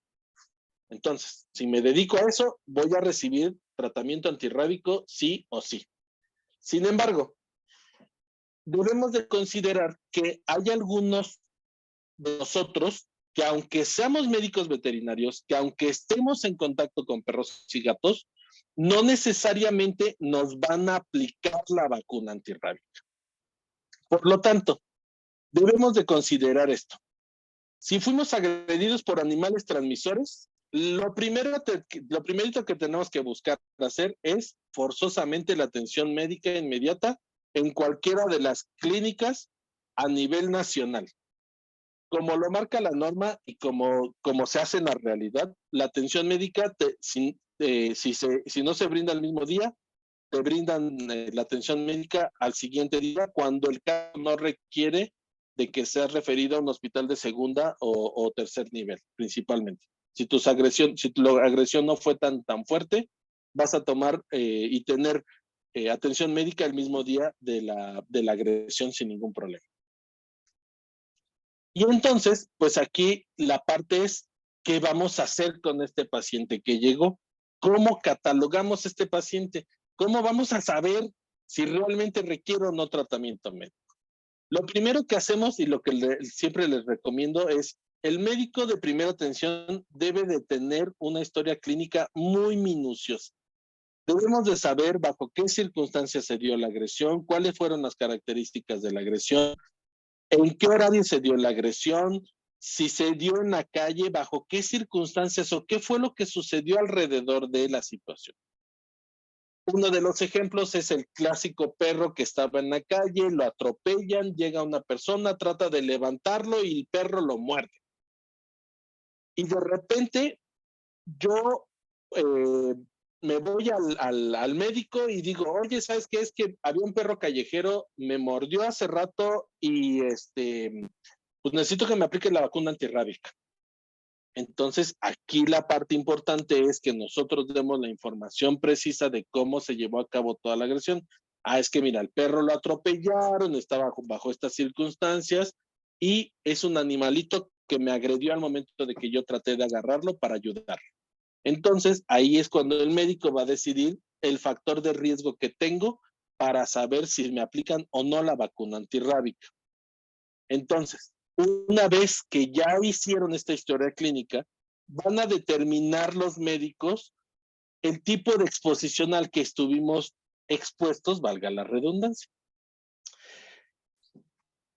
Entonces, si me dedico a eso, voy a recibir tratamiento antirrábico sí o sí. Sin embargo, debemos de considerar que hay algunos de nosotros que aunque seamos médicos veterinarios, que aunque estemos en contacto con perros y gatos, no necesariamente nos van a aplicar la vacuna antirrábica. Por lo tanto, debemos de considerar esto. Si fuimos agredidos por animales transmisores, lo primerito que tenemos que buscar hacer es forzosamente la atención médica inmediata en cualquiera de las clínicas a nivel nacional. Como lo marca la norma y como se hace en la realidad, la atención médica, si no se brinda el mismo día, te brindan la atención médica al siguiente día cuando el caso no requiere de que seas referido a un hospital de segunda o tercer nivel, principalmente. Si tu agresión no fue tan fuerte, vas a tomar y tener atención médica el mismo día de la agresión sin ningún problema. Y entonces, pues aquí la parte es, ¿qué vamos a hacer con este paciente que llegó? ¿Cómo catalogamos este paciente? ¿Cómo vamos a saber si realmente requiere o no tratamiento médico? Lo primero que hacemos y lo que siempre les recomiendo es, el médico de primera atención debe de tener una historia clínica muy minuciosa. Debemos de saber bajo qué circunstancias se dio la agresión, cuáles fueron las características de la agresión, en qué horario se dio la agresión, si se dio en la calle, bajo qué circunstancias o qué fue lo que sucedió alrededor de la situación. Uno de los ejemplos es el clásico perro que estaba en la calle, lo atropellan, llega una persona, trata de levantarlo y el perro lo muerde. Y de repente yo me voy al médico y digo, oye, ¿sabes qué? Es que había un perro callejero, me mordió hace rato y pues necesito que me aplique la vacuna antirrábica. Entonces, aquí la parte importante es que nosotros demos la información precisa de cómo se llevó a cabo toda la agresión. Es que mira, el perro lo atropellaron, estaba bajo estas circunstancias y es un animalito que me agredió al momento de que yo traté de agarrarlo para ayudar. Entonces, ahí es cuando el médico va a decidir el factor de riesgo que tengo para saber si me aplican o no la vacuna antirrábica. Entonces, una vez que ya hicieron esta historia clínica, van a determinar los médicos el tipo de exposición al que estuvimos expuestos, valga la redundancia.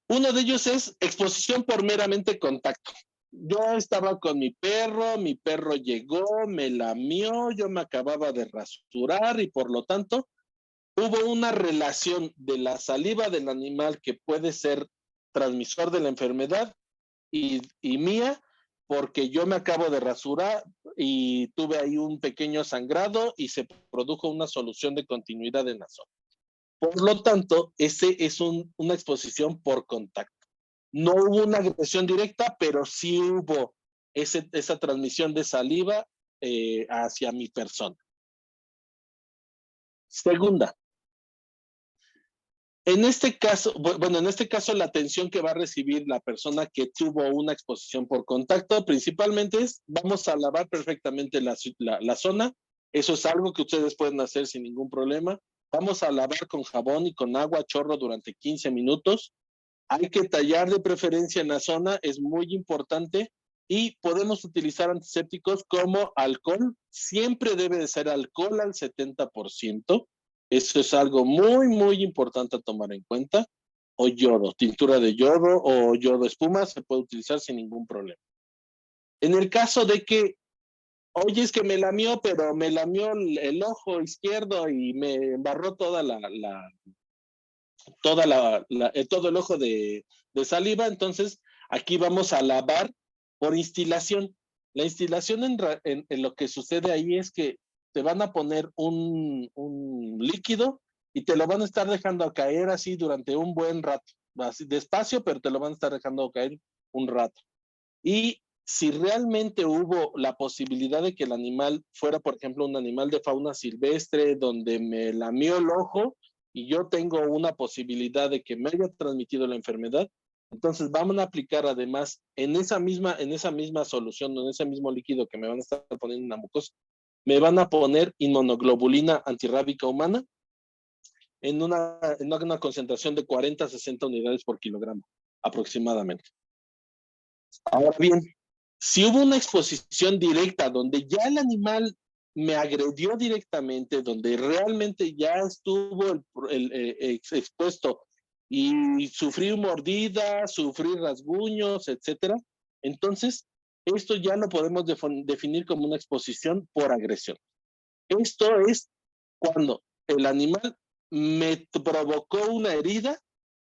Uno de ellos es exposición por meramente contacto. Yo estaba con mi perro llegó, me lamió, yo me acababa de rasurar y por lo tanto hubo una relación de la saliva del animal que puede ser transmisor de la enfermedad y mía, porque yo me acabo de rasurar y tuve ahí un pequeño sangrado y se produjo una solución de continuidad en la zona. Por lo tanto, ese es una exposición por contacto. No hubo una agresión directa, pero sí hubo esa transmisión de saliva hacia mi persona. Segunda, en este caso, la atención que va a recibir la persona que tuvo una exposición por contacto, principalmente es, vamos a lavar perfectamente la zona. Eso es algo que ustedes pueden hacer sin ningún problema. Vamos a lavar con jabón y con agua a chorro durante 15 minutos. Hay que tallar de preferencia en la zona, es muy importante. Y podemos utilizar antisépticos como alcohol. Siempre debe de ser alcohol al 70%. Eso es algo muy, muy importante a tomar en cuenta. O yodo, tintura de yodo o yodo espuma se puede utilizar sin ningún problema. En el caso de que Oye, es que me lamió, pero me lamió el ojo izquierdo y me embarró todo el ojo de saliva. Entonces, aquí vamos a lavar por instilación. La instilación en lo que sucede ahí es que te van a poner un líquido y te lo van a estar dejando caer así durante un buen rato. Así despacio, pero te lo van a estar dejando caer un rato. Y si realmente hubo la posibilidad de que el animal fuera, por ejemplo, un animal de fauna silvestre donde me lamió el ojo y yo tengo una posibilidad de que me haya transmitido la enfermedad, entonces vamos a aplicar además en esa misma solución, en ese mismo líquido que me van a estar poniendo en la mucosa, me van a poner inmunoglobulina antirrábica humana en una concentración de 40 a 60 unidades por kilogramo aproximadamente. Ahora bien, si hubo una exposición directa donde ya el animal me agredió directamente, donde realmente ya estuvo expuesto y sufrí mordida, sufrí rasguños, etcétera, entonces esto ya lo podemos definir como una exposición por agresión. Esto es cuando el animal me provocó una herida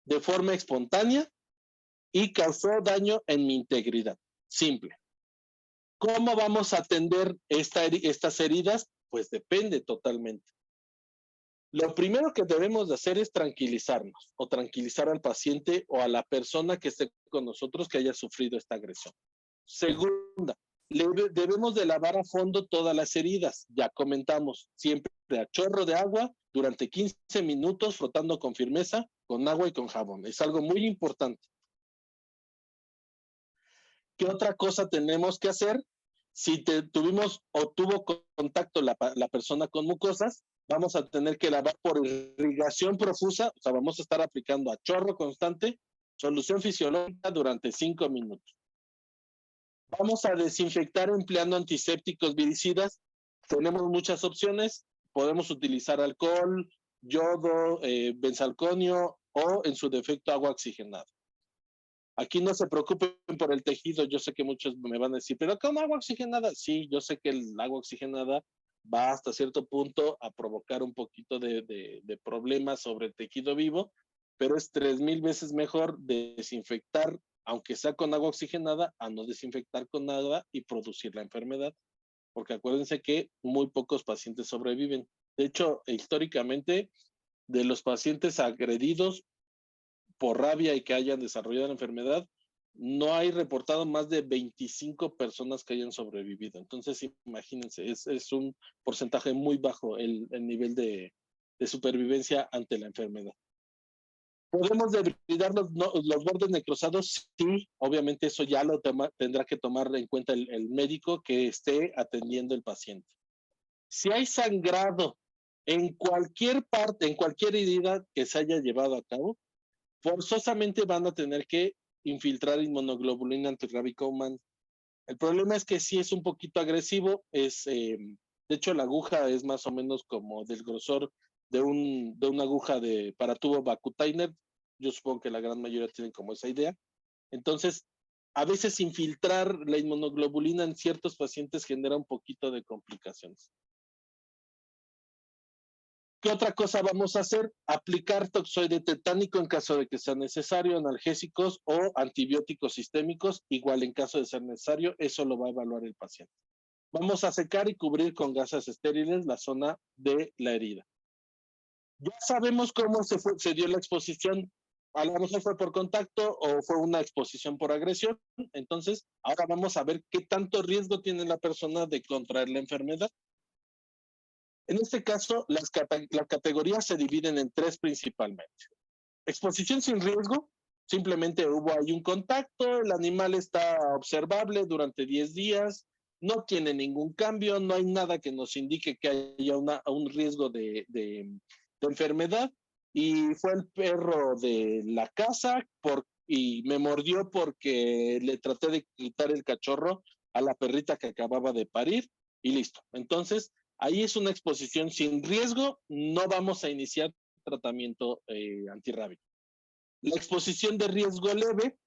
de forma espontánea y causó daño en mi integridad. Simple. ¿Cómo vamos a atender estas heridas? Pues depende totalmente. Lo primero que debemos de hacer es tranquilizarnos o tranquilizar al paciente o a la persona que esté con nosotros que haya sufrido esta agresión. Segunda, debemos de lavar a fondo todas las heridas. Ya comentamos, siempre a chorro de agua durante 15 minutos frotando con firmeza con agua y con jabón. Es algo muy importante. ¿Qué otra cosa tenemos que hacer? Si tuvimos o tuvo contacto la persona con mucosas, vamos a tener que lavar por irrigación profusa, o sea, vamos a estar aplicando a chorro constante, solución fisiológica durante 5 minutos. Vamos a desinfectar empleando antisépticos viricidas. Tenemos muchas opciones. Podemos utilizar alcohol, yodo, benzalconio o en su defecto agua oxigenada. Aquí no se preocupen por el tejido. Yo sé que muchos me van a decir, pero ¿con agua oxigenada? Sí, yo sé que el agua oxigenada va hasta cierto punto a provocar un poquito de problemas sobre el tejido vivo, pero es 3000 veces mejor desinfectar, aunque sea con agua oxigenada, a no desinfectar con nada y producir la enfermedad, porque acuérdense que muy pocos pacientes sobreviven. De hecho, históricamente, de los pacientes agredidos por rabia y que hayan desarrollado la enfermedad, no hay reportado más de 25 personas que hayan sobrevivido. Entonces, imagínense, es un porcentaje muy bajo el nivel de supervivencia ante la enfermedad. ¿Podemos debridar los bordes necrosados? Sí, obviamente eso ya lo tendrá que tomar en cuenta el médico que esté atendiendo el paciente. Si hay sangrado en cualquier parte, en cualquier herida que se haya llevado a cabo, forzosamente van a tener que infiltrar inmunoglobulina antirrábica humana. El problema es que sí es un poquito agresivo, de hecho la aguja es más o menos como del grosor de una aguja para tubo Vacutainer. Yo supongo que la gran mayoría tienen como esa idea. Entonces, a veces infiltrar la inmunoglobulina en ciertos pacientes genera un poquito de complicaciones. ¿Qué otra cosa vamos a hacer? Aplicar toxoide tetánico en caso de que sea necesario, analgésicos o antibióticos sistémicos, igual en caso de ser necesario, eso lo va a evaluar el paciente. Vamos a secar y cubrir con gasas estériles la zona de la herida. Ya sabemos cómo se dio la exposición. A lo mejor fue por contacto o fue una exposición por agresión. Entonces, ahora vamos a ver qué tanto riesgo tiene la persona de contraer la enfermedad. En este caso, las categorías se dividen en 3 principalmente. Exposición sin riesgo, simplemente hubo ahí un contacto, el animal está observable durante 10 días, no tiene ningún cambio, no hay nada que nos indique que haya un riesgo de enfermedad, y fue el perro de la casa y me mordió porque le traté de quitar el cachorro a la perrita que acababa de parir y listo. Entonces, ahí es una exposición sin riesgo, no vamos a iniciar tratamiento antirrábico. La exposición de riesgo leve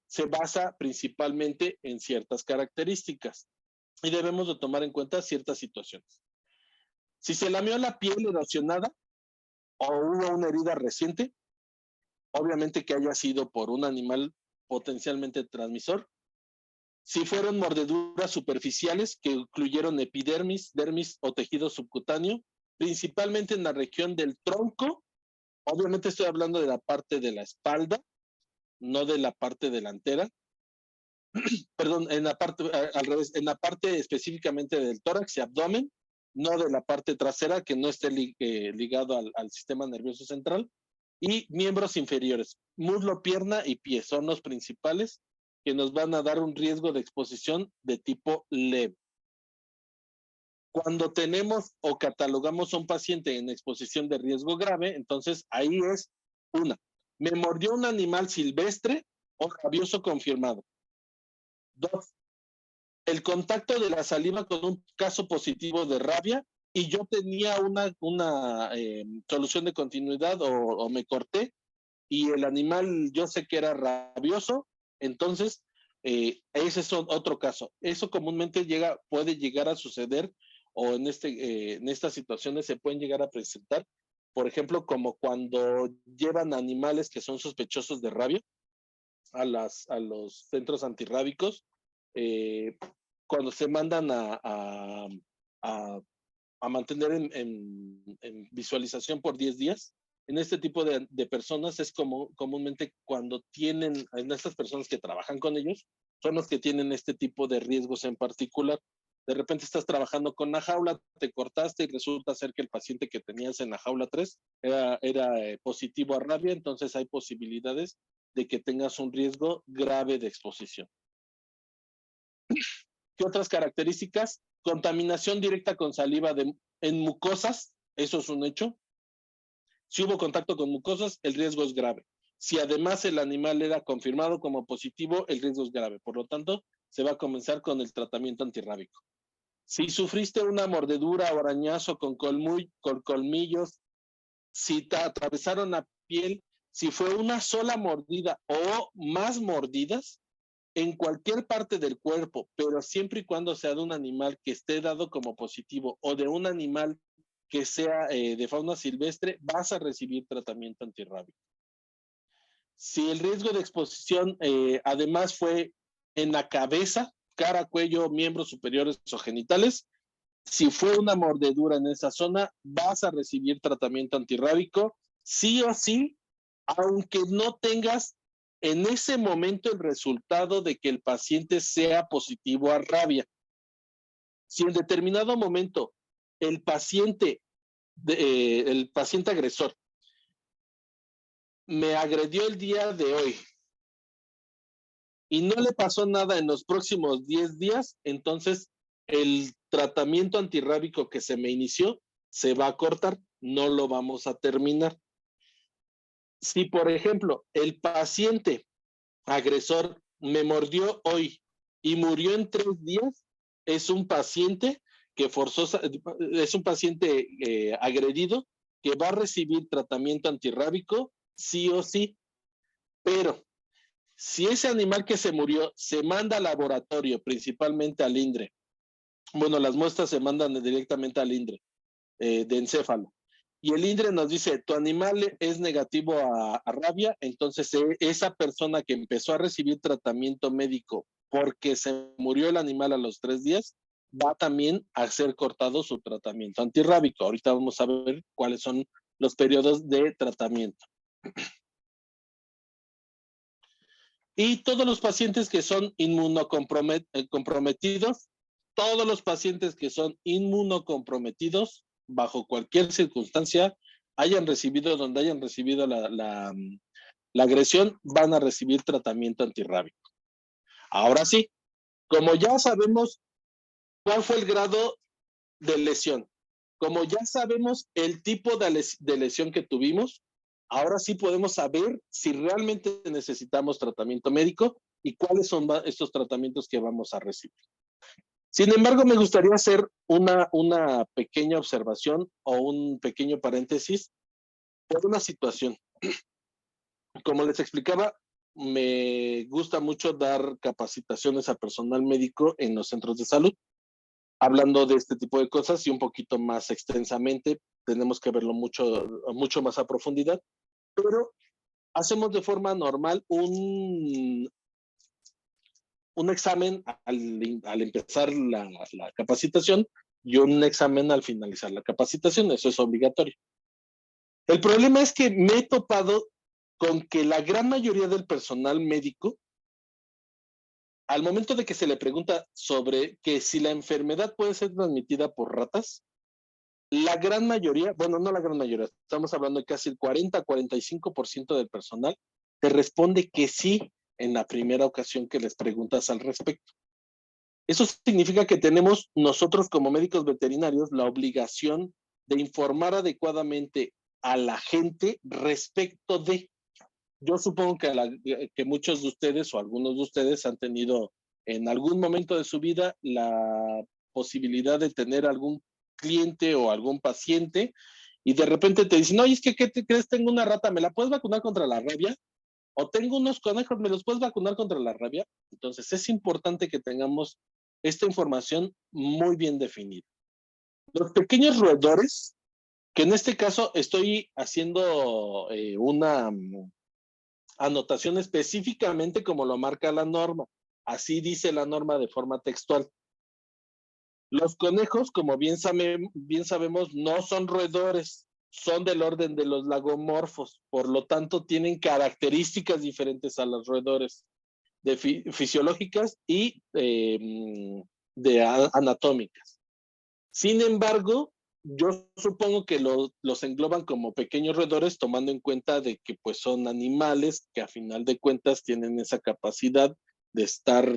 se basa principalmente en ciertas características. y debemos de tomar en cuenta ciertas situaciones. Si se lamió la piel erosionada o hubo una herida reciente, obviamente que haya sido por un animal potencialmente transmisor. Si fueron mordeduras superficiales que incluyeron epidermis, dermis o tejido subcutáneo, principalmente en la región del tronco, obviamente estoy hablando de la parte de la espalda, no de la parte delantera, perdón, en la parte, al revés, en la parte específicamente del tórax y abdomen, no de la parte trasera que no esté ligado al sistema nervioso central, y miembros inferiores, muslo, pierna y pie, son los principales que nos van a dar un riesgo de exposición de tipo leve. Cuando tenemos o catalogamos a un paciente en exposición de riesgo grave, entonces ahí es una, me mordió un animal silvestre o rabioso confirmado. Dos, el contacto de la saliva con un caso positivo de rabia y yo tenía una solución de continuidad o me corté y el animal yo sé que era rabioso, entonces ese es otro caso. Eso comúnmente puede llegar a suceder o en estas situaciones se pueden llegar a presentar, por ejemplo, como cuando llevan animales que son sospechosos de rabia a los centros antirrábicos, eh, cuando se mandan a, a mantener en visualización por 10 días. En este tipo de personas es como comúnmente cuando tienen, en estas personas que trabajan con ellos, son los que tienen este tipo de riesgos en particular. De repente estás trabajando con la jaula, te cortaste y resulta ser que el paciente que tenías en la jaula 3 era positivo a rabia, entonces hay posibilidades de que tengas un riesgo grave de exposición. ¿Qué otras características? Contaminación directa con saliva en mucosas, eso es un hecho. Si hubo contacto con mucosas, el riesgo es grave. Si además el animal era confirmado como positivo, el riesgo es grave. Por lo tanto, se va a comenzar con el tratamiento antirrábico. Si sufriste una mordedura o arañazo con colmillos, si te atravesaron la piel, si fue una sola mordida o más mordidas, en cualquier parte del cuerpo, pero siempre y cuando sea de un animal que esté dado como positivo o de un animal que sea de fauna silvestre, vas a recibir tratamiento antirrábico. Si el riesgo de exposición además fue en la cabeza, cara, cuello, miembros superiores o genitales, si fue una mordedura en esa zona, vas a recibir tratamiento antirrábico, sí o sí, aunque no tengas en ese momento el resultado de que el paciente sea positivo a rabia. Si en determinado momento el paciente agresor me agredió el día de hoy y no le pasó nada en los próximos 10 días, entonces el tratamiento antirrábico que se me inició se va a cortar, no lo vamos a terminar. Si, por ejemplo, el paciente agresor me mordió hoy y murió en 3 días, es un paciente que es un paciente agredido que va a recibir tratamiento antirrábico sí o sí, pero si ese animal que se murió se manda al laboratorio, principalmente al INDRE, bueno, las muestras se mandan directamente al INDRE de encéfalo, y el INDRE nos dice, tu animal es negativo a rabia, entonces esa persona que empezó a recibir tratamiento médico porque se murió el animal a los 3 días, va también a ser cortado su tratamiento antirrábico. Ahorita vamos a ver cuáles son los periodos de tratamiento. Y todos los pacientes que son inmunocomprometidos, todos los pacientes que son inmunocomprometidos, bajo cualquier circunstancia, donde hayan recibido la agresión, van a recibir tratamiento antirrábico. Ahora sí, como ya sabemos cuál fue el grado de lesión, como ya sabemos el tipo de lesión que tuvimos, ahora sí podemos saber si realmente necesitamos tratamiento médico y cuáles son estos tratamientos que vamos a recibir. Sin embargo, me gustaría hacer una pequeña observación o un pequeño paréntesis por una situación. Como les explicaba, me gusta mucho dar capacitaciones a personal médico en los centros de salud. hablando de este tipo de cosas y un poquito más extensamente, tenemos que verlo mucho más a profundidad, pero hacemos de forma normal un examen al empezar la capacitación y un examen al finalizar la capacitación, eso es obligatorio. El problema es que me he topado con que la gran mayoría del personal médico, al momento de que se le pregunta sobre que si la enfermedad puede ser transmitida por ratas, la gran mayoría, bueno, no la gran mayoría, estamos hablando de casi el 40-45% del personal, te responde que sí en la primera ocasión que les preguntas al respecto. Eso significa que tenemos nosotros como médicos veterinarios la obligación de informar adecuadamente a la gente respecto de. Yo supongo que muchos de ustedes o algunos de ustedes han tenido en algún momento de su vida la posibilidad de tener algún cliente o algún paciente y de repente te dicen, oye, es que, ¿qué te crees? Tengo una rata, ¿me la puedes vacunar contra la rabia? O tengo unos conejos, ¿me los puedes vacunar contra la rabia? Entonces es importante que tengamos esta información muy bien definida. Los pequeños roedores, que en este caso estoy haciendo una anotación específicamente como lo marca la norma. Así dice la norma de forma textual. Los conejos, como bien sabemos, no son roedores, son del orden de los lagomorfos, por lo tanto tienen características diferentes a los roedores fisiológicas y anatómicas. Sin embargo, yo supongo que los engloban como pequeños roedores, tomando en cuenta de que pues son animales que a final de cuentas tienen esa capacidad de estar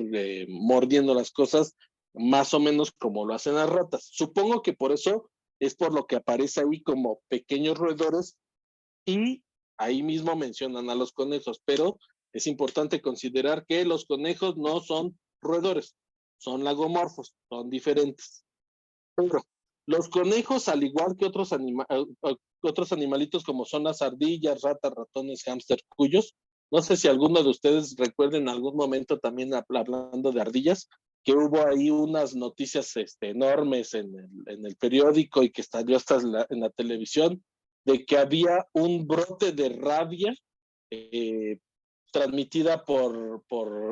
mordiendo las cosas más o menos como lo hacen las ratas. Supongo que por eso es por lo que aparece ahí como pequeños roedores y ahí mismo mencionan a los conejos, pero es importante considerar que los conejos no son roedores, son lagomorfos, son diferentes. Pero los conejos, al igual que otros animalitos como son las ardillas, ratas, ratones, hámster, cuyos, no sé si alguno de ustedes recuerden en algún momento también hablando de ardillas, que hubo ahí unas noticias enormes en el periódico y que salió hasta en la televisión, de que había un brote de rabia eh, transmitida por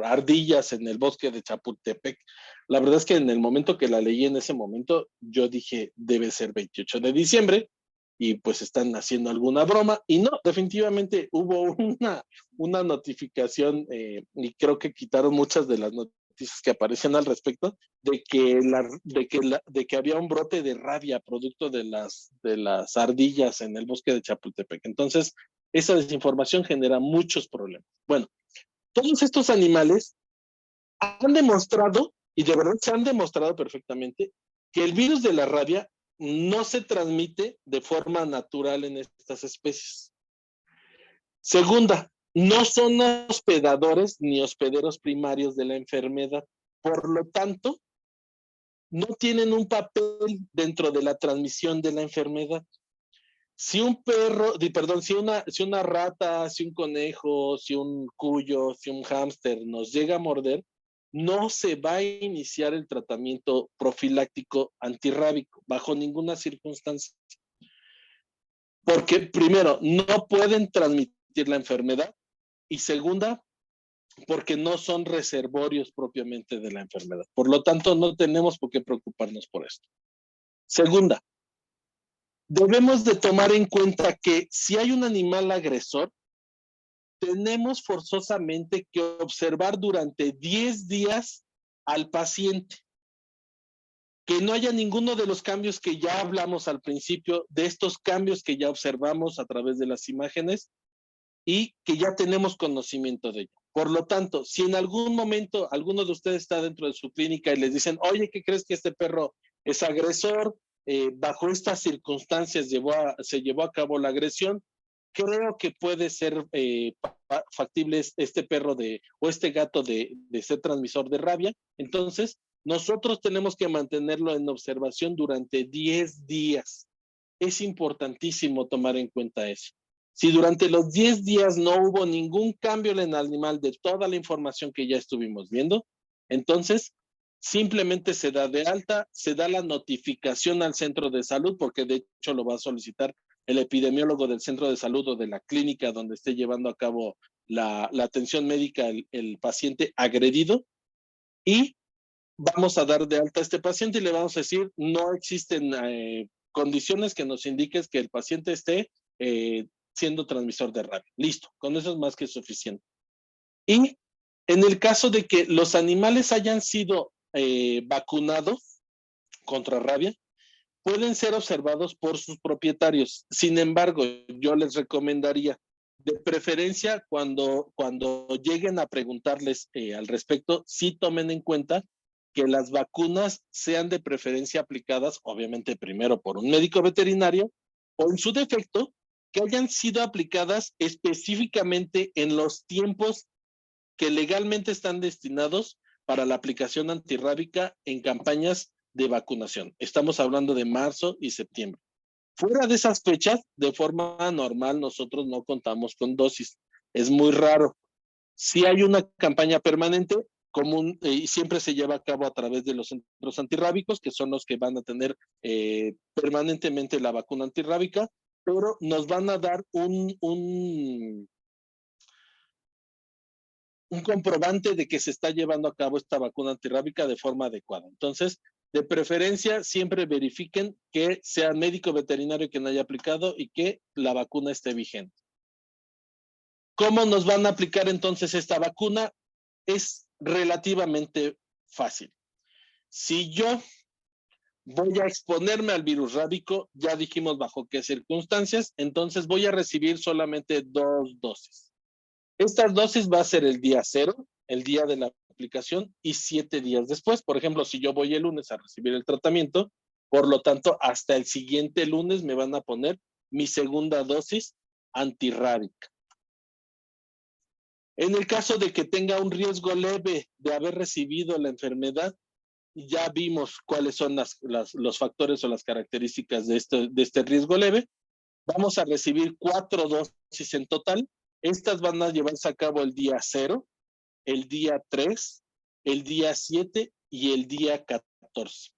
ardillas en el bosque de Chapultepec. La verdad es que en el momento que la leí en ese momento, yo dije, debe ser 28 de diciembre y pues están haciendo alguna broma. Y no, definitivamente hubo una notificación y creo que quitaron muchas de las noticias que aparecen al respecto de que había un brote de rabia producto de las ardillas en el bosque de Chapultepec. Entonces, esa desinformación genera muchos problemas. Bueno, todos estos animales han demostrado, y de verdad se han demostrado perfectamente, que el virus de la rabia no se transmite de forma natural en estas especies. Segunda, no son hospedadores ni hospederos primarios de la enfermedad. Por lo tanto, no tienen un papel dentro de la transmisión de la enfermedad. Si un perro, perdón, si una rata, si un conejo, si un cuyo, si un hámster nos llega a morder, no se va a iniciar el tratamiento profiláctico antirrábico bajo ninguna circunstancia. Porque primero, no pueden transmitir la enfermedad y segunda, porque no son reservorios propiamente de la enfermedad. Por lo tanto, no tenemos por qué preocuparnos por esto. Segunda, debemos de tomar en cuenta que si hay un animal agresor, tenemos forzosamente que observar durante 10 días al paciente. Que no haya ninguno de los cambios que ya hablamos al principio, de estos cambios que ya observamos a través de las imágenes y que ya tenemos conocimiento de ello. Por lo tanto, si en algún momento alguno de ustedes está dentro de su clínica y les dicen, oye, ¿qué crees que este perro es agresor? Bajo estas circunstancias se llevó a cabo la agresión, creo que puede ser factible este perro o este gato de ser transmisor de rabia. Entonces, nosotros tenemos que mantenerlo en observación durante 10 días. Es importantísimo tomar en cuenta eso. Si durante los 10 días no hubo ningún cambio en el animal de toda la información que ya estuvimos viendo, entonces simplemente se da de alta, se da la notificación al centro de salud, porque de hecho lo va a solicitar el epidemiólogo del centro de salud o de la clínica donde esté llevando a cabo la atención médica el paciente agredido, y vamos a dar de alta a este paciente y le vamos a decir, no existen condiciones que nos indiquen que el paciente esté siendo transmisor de rabia. Listo, con eso es más que suficiente. Y en el caso de que los animales hayan sido vacunados contra rabia, pueden ser observados por sus propietarios. Sin embargo, yo les recomendaría, de preferencia, cuando lleguen a preguntarles al respecto, sí tomen en cuenta que las vacunas sean de preferencia aplicadas, obviamente primero por un médico veterinario, o en su defecto, que hayan sido aplicadas específicamente en los tiempos que legalmente están destinados para la aplicación antirrábica en campañas de vacunación. Estamos hablando de marzo y septiembre. Fuera de esas fechas, de forma normal, nosotros no contamos con dosis. Es muy raro. Si hay una campaña permanente, común, y siempre se lleva a cabo a través de los centros antirrábicos, que son los que van a tener permanentemente la vacuna antirrábica, pero nos van a dar un comprobante de que se está llevando a cabo esta vacuna antirrábica de forma adecuada. Entonces, de preferencia, siempre verifiquen que sea médico veterinario quien haya aplicado y que la vacuna esté vigente. ¿Cómo nos van a aplicar entonces esta vacuna? Es relativamente fácil. Si yo voy a exponerme al virus rábico, ya dijimos bajo qué circunstancias, entonces voy a recibir solamente 2 dosis. Estas dosis va a ser el día 0, el día de la aplicación, y 7 días después. Por ejemplo, si yo voy el lunes a recibir el tratamiento, por lo tanto, hasta el siguiente lunes me van a poner mi segunda dosis antirrábica. En el caso de que tenga un riesgo leve de haber recibido la enfermedad, ya vimos cuáles son los factores o las características de este riesgo leve. Vamos a recibir 4 dosis en total. Estas van a llevarse a cabo el día 0, el día 3, el día 7 y el día 14.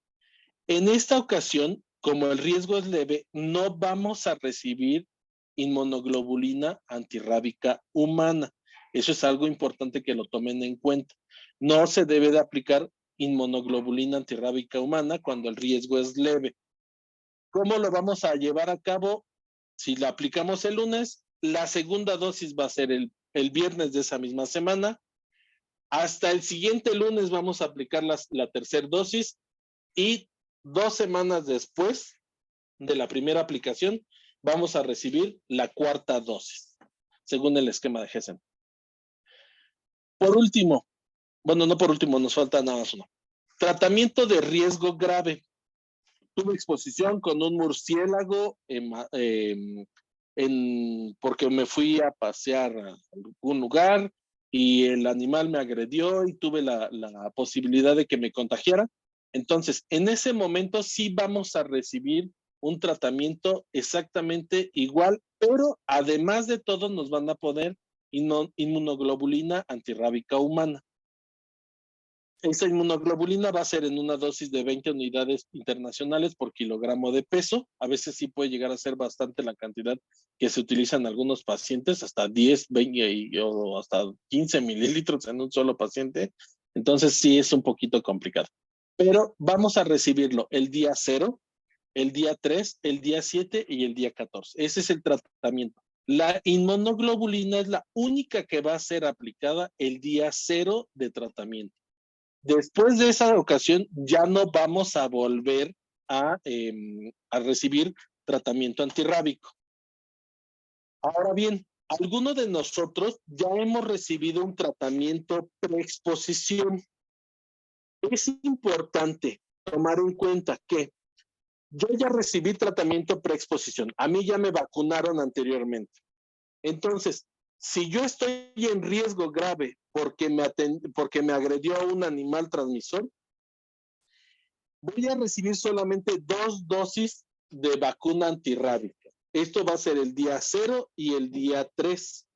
En esta ocasión, como el riesgo es leve, no vamos a recibir inmunoglobulina antirrábica humana. Eso es algo importante que lo tomen en cuenta. No se debe de aplicar inmunoglobulina antirrábica humana cuando el riesgo es leve. ¿Cómo lo vamos a llevar a cabo? Si la aplicamos el lunes, la segunda dosis va a ser el viernes de esa misma semana. Hasta el siguiente lunes vamos a aplicar la tercera dosis y 2 semanas después de la primera aplicación vamos a recibir la cuarta dosis, según el esquema de Gessen. Por último, bueno, no por último, nos falta nada más uno. Tratamiento de riesgo grave. Tuve exposición con un murciélago porque me fui a pasear a algún lugar y el animal me agredió y tuve la posibilidad de que me contagiara. Entonces, en ese momento sí vamos a recibir un tratamiento exactamente igual, pero además de todo nos van a poner inmunoglobulina antirrábica humana. Esa inmunoglobulina va a ser en una dosis de 20 unidades internacionales por kilogramo de peso. A veces sí puede llegar a ser bastante la cantidad que se utiliza en algunos pacientes, hasta 10, 20 o hasta 15 mililitros en un solo paciente. Entonces sí es un poquito complicado. Pero vamos a recibirlo el día 0, el día 3, el día 7 y el día 14. Ese es el tratamiento. La inmunoglobulina es la única que va a ser aplicada el día 0 de tratamiento. Después de esa ocasión ya no vamos a volver a recibir tratamiento antirrábico. Ahora bien, algunos de nosotros ya hemos recibido un tratamiento preexposición. Es importante tomar en cuenta que yo ya recibí tratamiento preexposición. A mí ya me vacunaron anteriormente. Entonces, si yo estoy en riesgo grave porque me agredió un animal transmisor, voy a recibir solamente 2 dosis de vacuna antirrábica. Esto va a ser el día 0 y el día 3.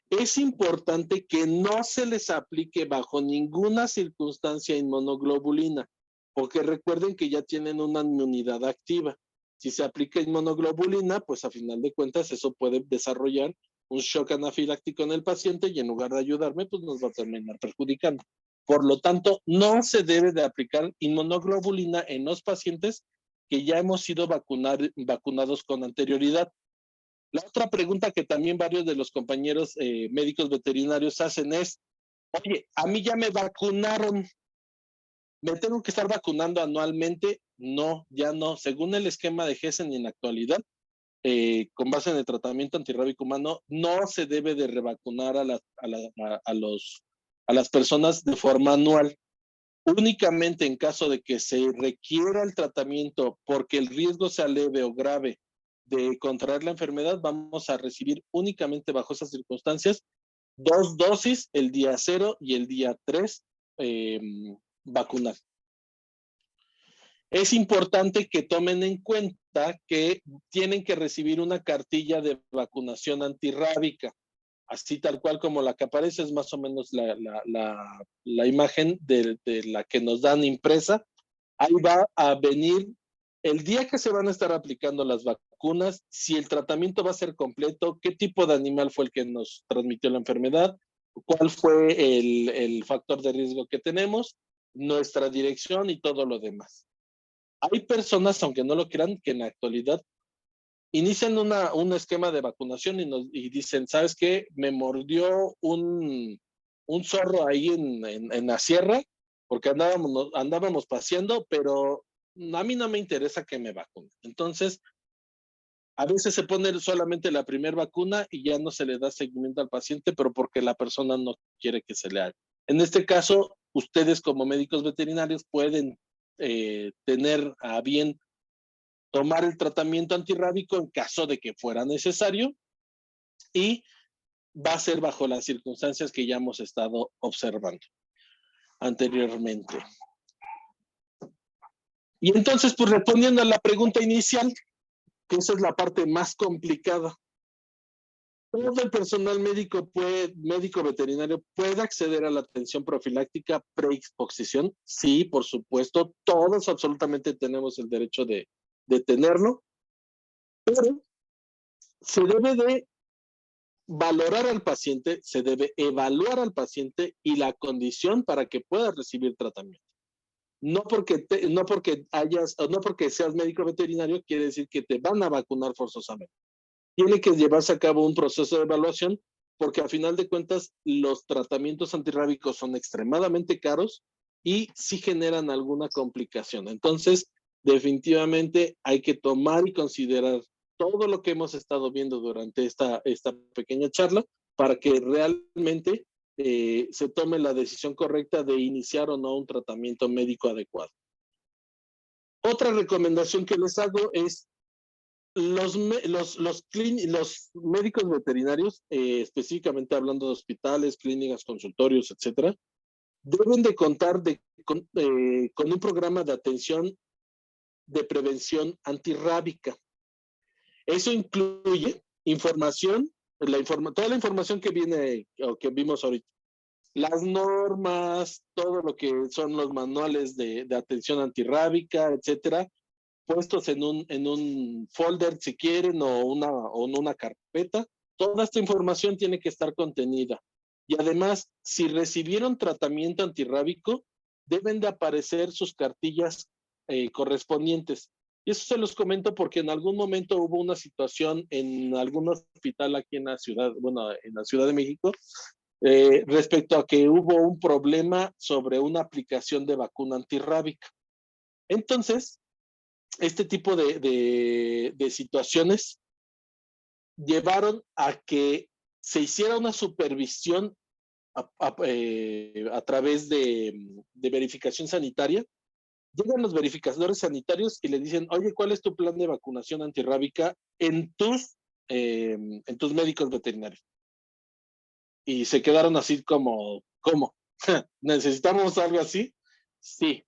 es importante que no se les aplique bajo ninguna circunstancia inmunoglobulina, porque recuerden que ya tienen una inmunidad activa. Si se aplica inmunoglobulina, pues a final de cuentas eso puede desarrollar un shock anafiláctico en el paciente y en lugar de ayudarme, pues nos va a terminar perjudicando. Por lo tanto, no se debe de aplicar inmunoglobulina en los pacientes que ya hemos sido vacunados con anterioridad. La otra pregunta que también varios de los compañeros médicos veterinarios hacen es, oye, a mí ya me vacunaron, ¿me tengo que estar vacunando anualmente? No, ya no. Según el esquema de Gessen y en la actualidad, con base en el tratamiento antirrábico humano, no se debe de revacunar a las personas de forma anual. Únicamente en caso de que se requiera el tratamiento porque el riesgo sea leve o grave de contraer la enfermedad, vamos a recibir únicamente bajo esas circunstancias 2 dosis el día 0 y el día 3 vacunar. Es importante que tomen en cuenta que tienen que recibir una cartilla de vacunación antirrábica, así tal cual como la que aparece, es más o menos la imagen de la que nos dan impresa. Ahí va a venir el día que se van a estar aplicando las vacunas, si el tratamiento va a ser completo, qué tipo de animal fue el que nos transmitió la enfermedad, cuál fue el factor de riesgo que tenemos, nuestra dirección y todo lo demás. Hay personas, aunque no lo crean, que en la actualidad inician un esquema de vacunación y dicen, ¿sabes qué? Me mordió un zorro ahí en la sierra porque andábamos paseando, pero a mí no me interesa que me vacunen. Entonces, a veces se pone solamente la primera vacuna y ya no se le da seguimiento al paciente, pero porque la persona no quiere que se le haga. En este caso, ustedes como médicos veterinarios pueden tener a bien tomar el tratamiento antirrábico en caso de que fuera necesario y va a ser bajo las circunstancias que ya hemos estado observando anteriormente. Y entonces, pues respondiendo a la pregunta inicial, que esa es la parte más complicada. Todo el personal médico veterinario puede acceder a la atención profiláctica preexposición. Sí, por supuesto, todos absolutamente tenemos el derecho de tenerlo, pero se debe de valorar al paciente, se debe evaluar al paciente y la condición para que pueda recibir tratamiento. No porque seas médico veterinario quiere decir que te van a vacunar forzosamente. Tiene que llevarse a cabo un proceso de evaluación porque a final de cuentas los tratamientos antirrábicos son extremadamente caros y sí generan alguna complicación. Entonces, definitivamente hay que tomar y considerar todo lo que hemos estado viendo durante esta pequeña charla para que realmente se tome la decisión correcta de iniciar o no un tratamiento médico adecuado. Otra recomendación que les hago es los médicos veterinarios, específicamente hablando de hospitales, clínicas, consultorios, etcétera, deben de contar con un programa de atención de prevención antirrábica. Eso incluye información, toda la información que viene o que vimos ahorita. Las normas, todo lo que son los manuales de atención antirrábica, etcétera, puestos en un folder si quieren o en una carpeta. Toda esta información tiene que estar contenida. Y además, si recibieron tratamiento antirrábico, deben de aparecer sus cartillas correspondientes. Y eso se los comento porque en algún momento hubo una situación en algún hospital aquí en la ciudad, en la Ciudad de México, respecto a que hubo un problema sobre una aplicación de vacuna antirrábica. Entonces, este tipo de situaciones llevaron a que se hiciera una supervisión a través de verificación sanitaria. Llegan los verificadores sanitarios y le dicen, oye, ¿cuál es tu plan de vacunación antirrábica en tus médicos veterinarios? Y se quedaron así como, ¿cómo? ¿Necesitamos algo así? Sí,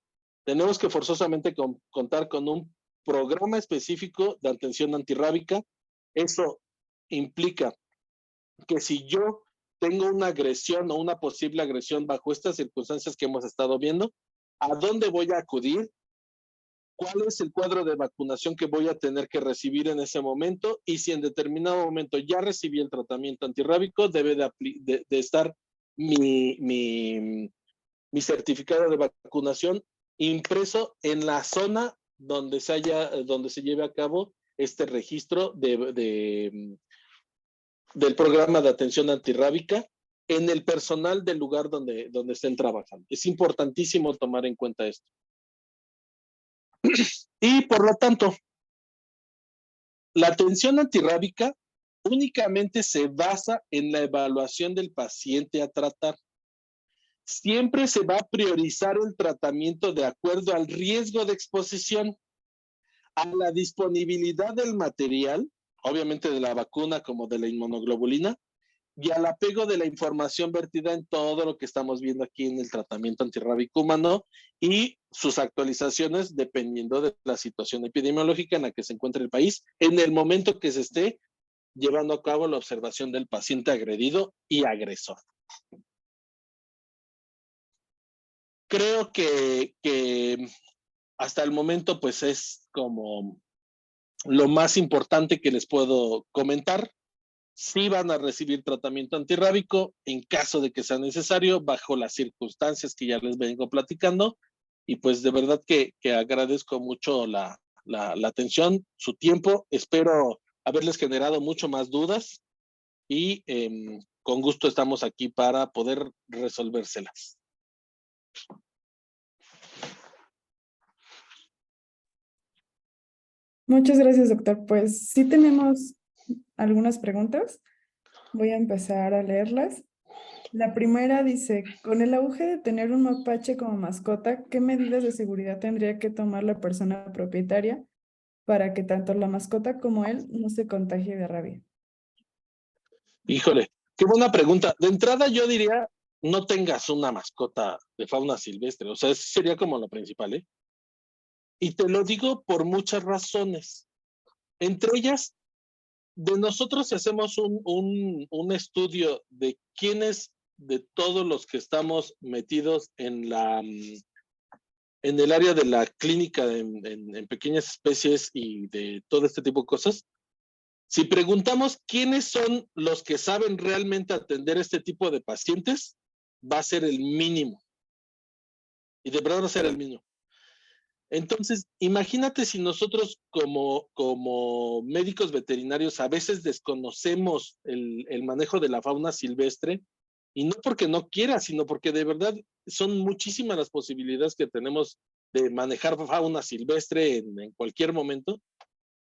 tenemos que forzosamente contar con un programa específico de atención antirrábica. Eso implica que si yo tengo una agresión o una posible agresión bajo estas circunstancias que hemos estado viendo, ¿a dónde voy a acudir? ¿Cuál es el cuadro de vacunación que voy a tener que recibir en ese momento? Y si en determinado momento ya recibí el tratamiento antirrábico, debe de estar mi certificado de vacunación impreso en la zona donde se lleve a cabo este registro del programa de atención antirrábica en el personal del lugar donde estén trabajando. Es importantísimo tomar en cuenta esto. Y por lo tanto, la atención antirrábica únicamente se basa en la evaluación del paciente a tratar. Siempre se va a priorizar el tratamiento de acuerdo al riesgo de exposición, a la disponibilidad del material, obviamente de la vacuna como de la inmunoglobulina, y al apego de la información vertida en todo lo que estamos viendo aquí en el tratamiento antirrábico humano y sus actualizaciones dependiendo de la situación epidemiológica en la que se encuentre el país en el momento que se esté llevando a cabo la observación del paciente agredido y agresor. Creo que hasta el momento pues es como lo más importante que les puedo comentar. Sí van a recibir tratamiento antirrábico en caso de que sea necesario, bajo las circunstancias que ya les vengo platicando. Y pues de verdad que agradezco mucho la atención, su tiempo. Espero haberles generado mucho más dudas y con gusto estamos aquí para poder resolvérselas. Muchas gracias, doctor. Pues sí tenemos algunas preguntas. Voy a empezar a leerlas. La primera dice, con el auge de tener un mapache como mascota, ¿qué medidas de seguridad tendría que tomar la persona propietaria para que tanto la mascota como él no se contagie de rabia? Híjole, qué buena pregunta. De entrada yo diría, no tengas una mascota de fauna silvestre. O sea, eso sería como lo principal, ¿eh? Y te lo digo por muchas razones. Entre ellas, de nosotros si hacemos un estudio de quiénes de todos los que estamos metidos en el área de la clínica en pequeñas especies y de todo este tipo de cosas, si preguntamos quiénes son los que saben realmente atender este tipo de pacientes, va a ser el mínimo. Y de verdad va a ser el mínimo. Entonces, imagínate si nosotros como médicos veterinarios a veces desconocemos el manejo de la fauna silvestre, y no porque no quiera, sino porque de verdad son muchísimas las posibilidades que tenemos de manejar fauna silvestre en cualquier momento.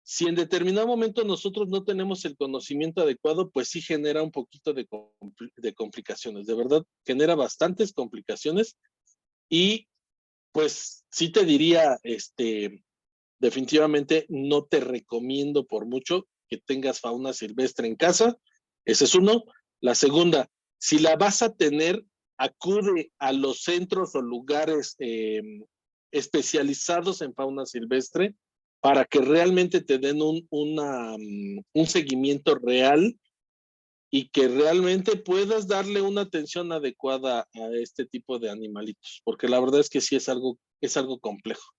Si en determinado momento nosotros no tenemos el conocimiento adecuado, pues sí genera un poquito de complicaciones. De verdad, genera bastantes complicaciones y pues sí te diría, definitivamente no te recomiendo por mucho que tengas fauna silvestre en casa. Ese es uno. La segunda, si la vas a tener, acude a los centros o lugares especializados en fauna silvestre para que realmente te den un seguimiento real y que realmente puedas darle una atención adecuada a este tipo de animalitos, porque la verdad es que sí es algo complejo.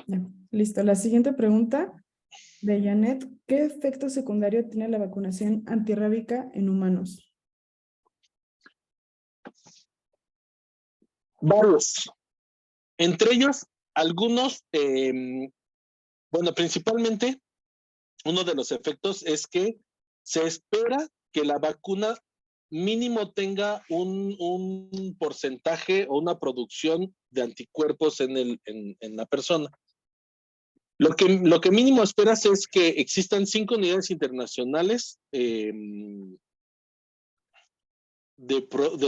Ya. Listo. La siguiente pregunta de Janet, ¿qué efecto secundario tiene la vacunación antirrábica en humanos? Varios. Entre ellos, algunos, bueno, principalmente, uno de los efectos es que se espera que la vacuna mínimo tenga un porcentaje o una producción de anticuerpos en la persona. Lo que mínimo esperas es que existan 5 unidades internacionales de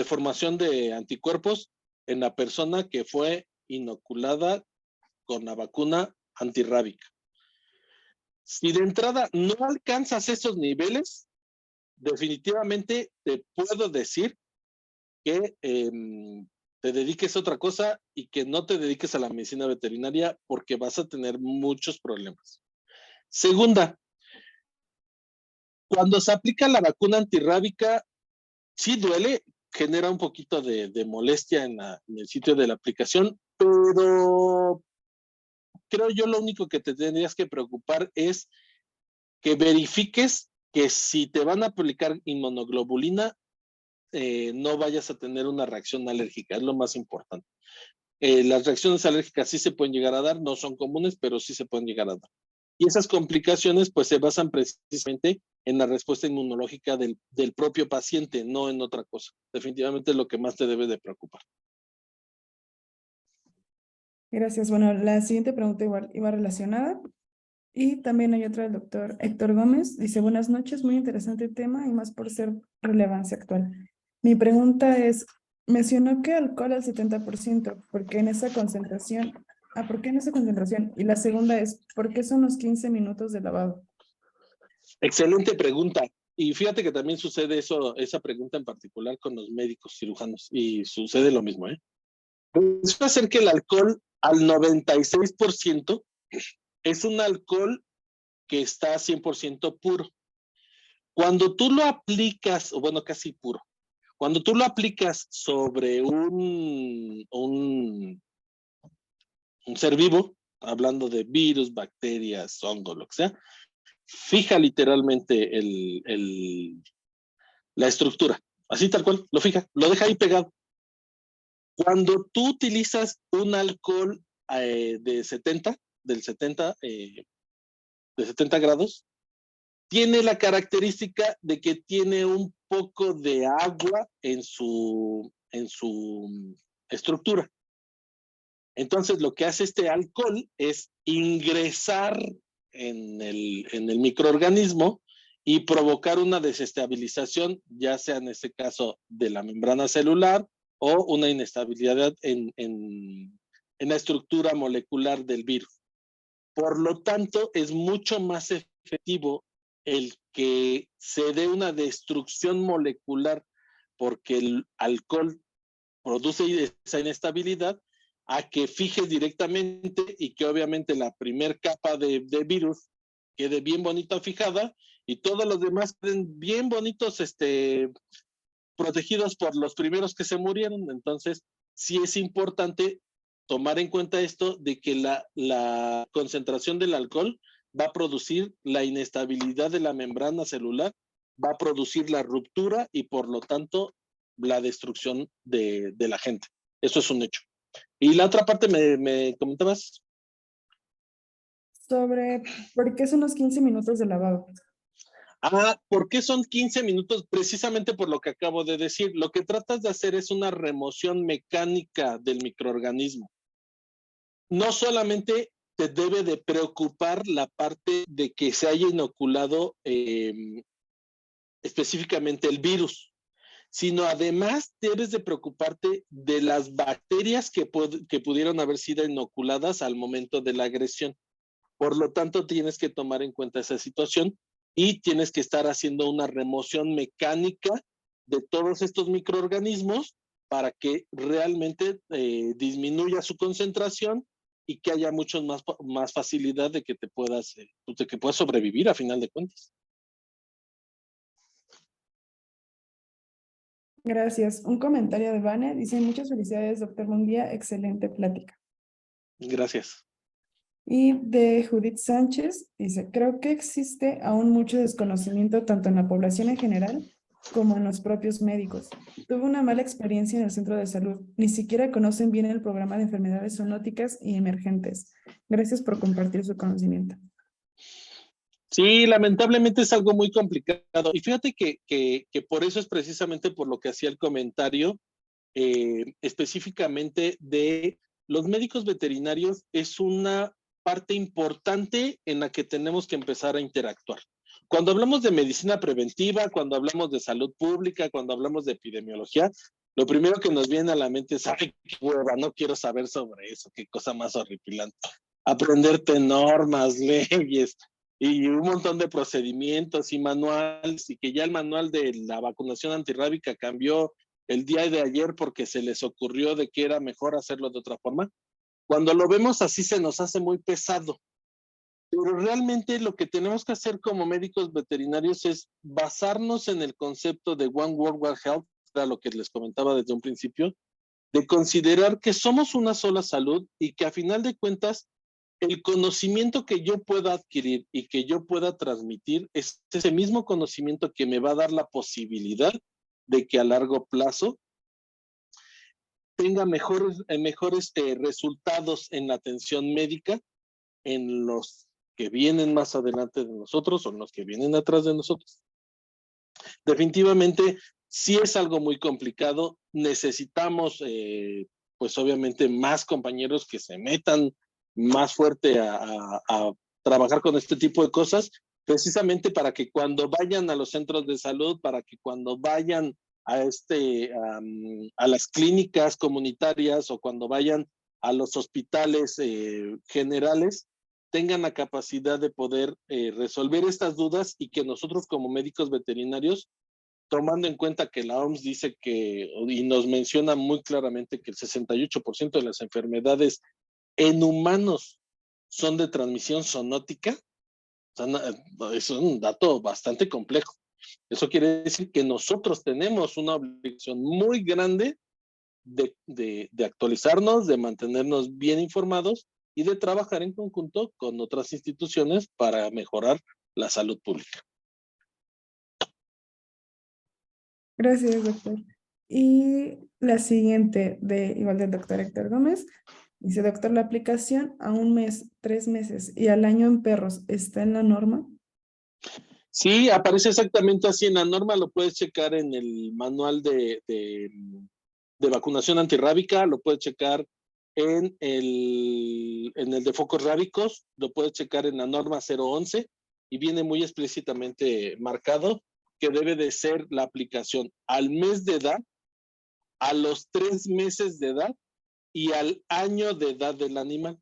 formación de anticuerpos en la persona que fue inoculada con la vacuna antirrábica. Si de entrada no alcanzas esos niveles, definitivamente te puedo decir que te dediques a otra cosa y que no te dediques a la medicina veterinaria porque vas a tener muchos problemas. Segunda, cuando se aplica la vacuna antirrábica, sí duele, genera un poquito de molestia en el sitio de la aplicación, pero creo yo lo único que te tendrías que preocupar es que verifiques que si te van a aplicar inmunoglobulina, no vayas a tener una reacción alérgica, es lo más importante. Las reacciones alérgicas sí se pueden llegar a dar, no son comunes, pero sí se pueden llegar a dar. Y esas complicaciones pues se basan precisamente en la respuesta inmunológica del propio paciente, no en otra cosa. Definitivamente es lo que más te debe de preocupar. Gracias. Bueno, la siguiente pregunta igual iba relacionada. Y también hay otra del doctor Héctor Gómez. Dice, buenas noches, muy interesante tema y más por ser relevancia actual. Mi pregunta es, mencionó que alcohol al 70%, ¿por qué en esa concentración? ¿Por qué en esa concentración? Y la segunda es, ¿por qué son los 15 minutos de lavado? Excelente pregunta. Y fíjate que también sucede eso, esa pregunta en particular con los médicos cirujanos, y sucede lo mismo, ¿eh? Resulta ser que el alcohol al 96% es un alcohol que está 100% puro. Cuando tú lo aplicas, o bueno, casi puro, cuando tú lo aplicas sobre un ser vivo, hablando de virus, bacterias, hongo, lo que sea, fija literalmente la estructura, así tal cual, lo fija, lo deja ahí pegado. Cuando tú utilizas un alcohol de 70, del 70, de 70 grados, tiene la característica de que tiene un poco de agua en su estructura. Entonces, lo que hace este alcohol es ingresar en el microorganismo y provocar una desestabilización, ya sea en este caso de la membrana celular o una inestabilidad en la estructura molecular del virus. Por lo tanto, es mucho más efectivo el que se dé una destrucción molecular porque el alcohol produce esa inestabilidad a que fijes directamente y que obviamente la primer capa de virus quede bien bonita fijada y todos los demás queden bien bonitos protegidos por los primeros que se murieron. Entonces, sí es importante tomar en cuenta esto de que la concentración del alcohol va a producir la inestabilidad de la membrana celular, va a producir la ruptura y por lo tanto la destrucción de la gente. Eso es un hecho. Y la otra parte me comentabas. Sobre, ¿por qué son los 15 minutos de lavado? ¿Por qué son 15 minutos? Precisamente por lo que acabo de decir. Lo que tratas de hacer es una remoción mecánica del microorganismo. No solamente te debe de preocupar la parte de que se haya inoculado específicamente el virus, sino además debes de preocuparte de las bacterias que pudieron haber sido inoculadas al momento de la agresión. Por lo tanto, tienes que tomar en cuenta esa situación y tienes que estar haciendo una remoción mecánica de todos estos microorganismos para que realmente disminuya su concentración y que haya mucho más facilidad de que te puedas, de que puedas sobrevivir a final de cuentas. Gracias. Un comentario de Vane dice, muchas felicidades, doctor Munguía, excelente plática. Gracias. Y de Judith Sánchez dice, creo que existe aún mucho desconocimiento tanto en la población en general como en los propios médicos. Tuve una mala experiencia en el centro de salud. Ni siquiera conocen bien el programa de enfermedades zoonóticas y emergentes. Gracias por compartir su conocimiento. Sí, lamentablemente es algo muy complicado. Y fíjate que por eso es precisamente por lo que hacía el comentario específicamente de los médicos veterinarios. Es una parte importante en la que tenemos que empezar a interactuar. Cuando hablamos de medicina preventiva, cuando hablamos de salud pública, cuando hablamos de epidemiología, lo primero que nos viene a la mente es, ay, qué hueva, no quiero saber sobre eso, qué cosa más horripilante. Aprenderte normas, leyes y un montón de procedimientos y manuales, y que ya el manual de la vacunación antirrábica cambió el día de ayer porque se les ocurrió de que era mejor hacerlo de otra forma. Cuando lo vemos así se nos hace muy pesado. Pero realmente lo que tenemos que hacer como médicos veterinarios es basarnos en el concepto de One World One Health, era lo que les comentaba desde un principio, de considerar que somos una sola salud y que a final de cuentas el conocimiento que yo pueda adquirir y que yo pueda transmitir es ese mismo conocimiento que me va a dar la posibilidad de que a largo plazo tenga mejores resultados en la atención médica en los que vienen más adelante de nosotros o en los que vienen atrás de nosotros. Definitivamente, sí es algo muy complicado. Necesitamos, pues obviamente, más compañeros que se metan más fuerte a trabajar con este tipo de cosas, precisamente para que cuando vayan a los centros de salud, para que cuando vayan a las clínicas comunitarias o cuando vayan a los hospitales generales, tengan la capacidad de poder resolver estas dudas y que nosotros como médicos veterinarios, tomando en cuenta que la OMS dice que, y nos menciona muy claramente que el 68% de las enfermedades en humanos son de transmisión zoonótica, es un dato bastante complejo. Eso quiere decir que nosotros tenemos una obligación muy grande de actualizarnos, de mantenernos bien informados y de trabajar en conjunto con otras instituciones para mejorar la salud pública. Gracias, doctor. Y la siguiente, igual del doctor Héctor Gómez, dice, doctor, la aplicación a un mes, 3 meses y al año en perros, ¿está en la norma? Sí, aparece exactamente así en la norma, lo puedes checar en el manual de vacunación antirrábica, lo puedes checar en el de focos rábicos, lo puedes checar en la norma 011 y viene muy explícitamente marcado que debe de ser la aplicación al mes de edad, a los 3 meses de edad y al año de edad del animal,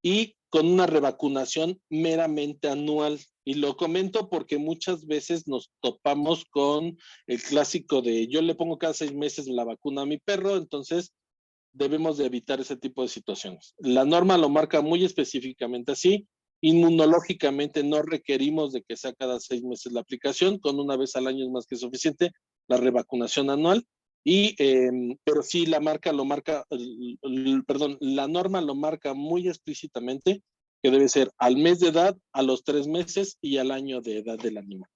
y con una revacunación meramente anual. Y lo comento porque muchas veces nos topamos con el clásico de yo le pongo cada 6 meses la vacuna a mi perro, entonces debemos de evitar ese tipo de situaciones. La norma lo marca muy específicamente así. Inmunológicamente no requerimos de que sea cada 6 meses la aplicación, con una vez al año es más que suficiente la revacunación anual. Pero sí la norma lo marca muy explícitamente que debe ser al mes de edad, a los 3 meses y al año de edad del animal.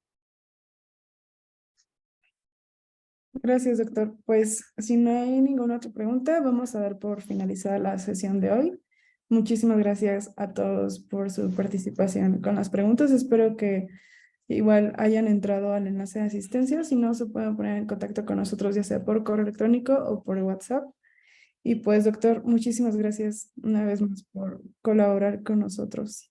Gracias, doctor. Pues si no hay ninguna otra pregunta, vamos a dar por finalizada la sesión de hoy. Muchísimas gracias a todos por su participación con las preguntas. Espero que igual hayan entrado al enlace de asistencia. Si no, se pueden poner en contacto con nosotros, ya sea por correo electrónico o por WhatsApp. Y pues, doctor, muchísimas gracias una vez más por colaborar con nosotros.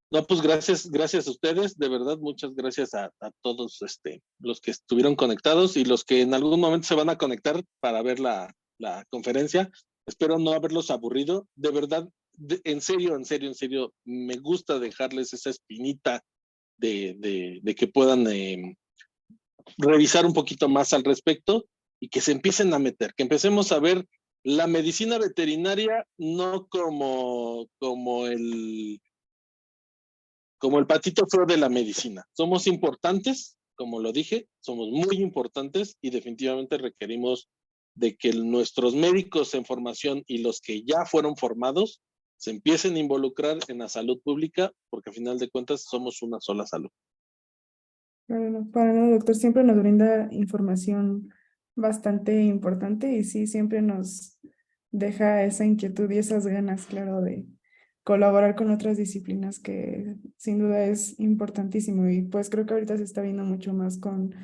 No, pues gracias a ustedes, de verdad, muchas gracias a todos los que estuvieron conectados y los que en algún momento se van a conectar para ver la conferencia. Espero no haberlos aburrido. De verdad, en serio, me gusta dejarles esa espinita de que puedan revisar un poquito más al respecto y que se empiecen a meter, que empecemos a ver la medicina veterinaria no como el patito feo de la medicina. Somos importantes, como lo dije, somos muy importantes y definitivamente requerimos de que nuestros médicos en formación y los que ya fueron formados se empiecen a involucrar en la salud pública, porque al final de cuentas somos una sola salud. Bueno, para nada, doctor, siempre nos brinda información bastante importante y sí, siempre nos deja esa inquietud y esas ganas, claro, de colaborar con otras disciplinas que sin duda es importantísimo y pues creo que ahorita se está viendo mucho más con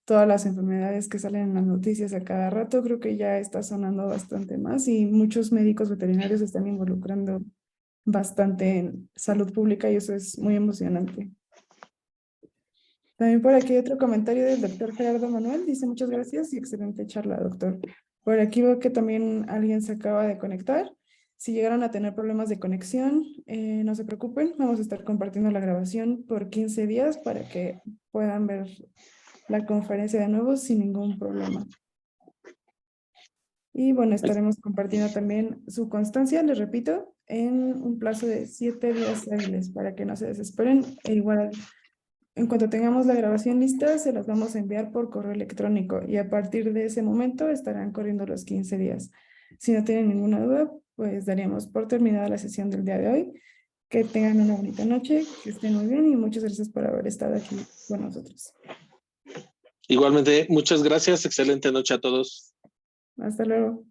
todas las enfermedades que salen en las noticias a cada rato, creo que ya está sonando bastante más y muchos médicos veterinarios se están involucrando bastante en salud pública y eso es muy emocionante. También por aquí hay otro comentario del doctor Gerardo Manuel. Dice, muchas gracias y excelente charla, doctor. Por aquí veo que también alguien se acaba de conectar. Si llegaron a tener problemas de conexión, no se preocupen. Vamos a estar compartiendo la grabación por 15 días para que puedan ver la conferencia de nuevo sin ningún problema. Y bueno, estaremos compartiendo también su constancia, les repito, en un plazo de 7 días hábiles para que no se desesperen. E igual, en cuanto tengamos la grabación lista, se las vamos a enviar por correo electrónico y a partir de ese momento estarán corriendo los 15 días. Si no tienen ninguna duda, pues daríamos por terminada la sesión del día de hoy. Que tengan una bonita noche, que estén muy bien y muchas gracias por haber estado aquí con nosotros. Igualmente, muchas gracias. Excelente noche a todos. Hasta luego.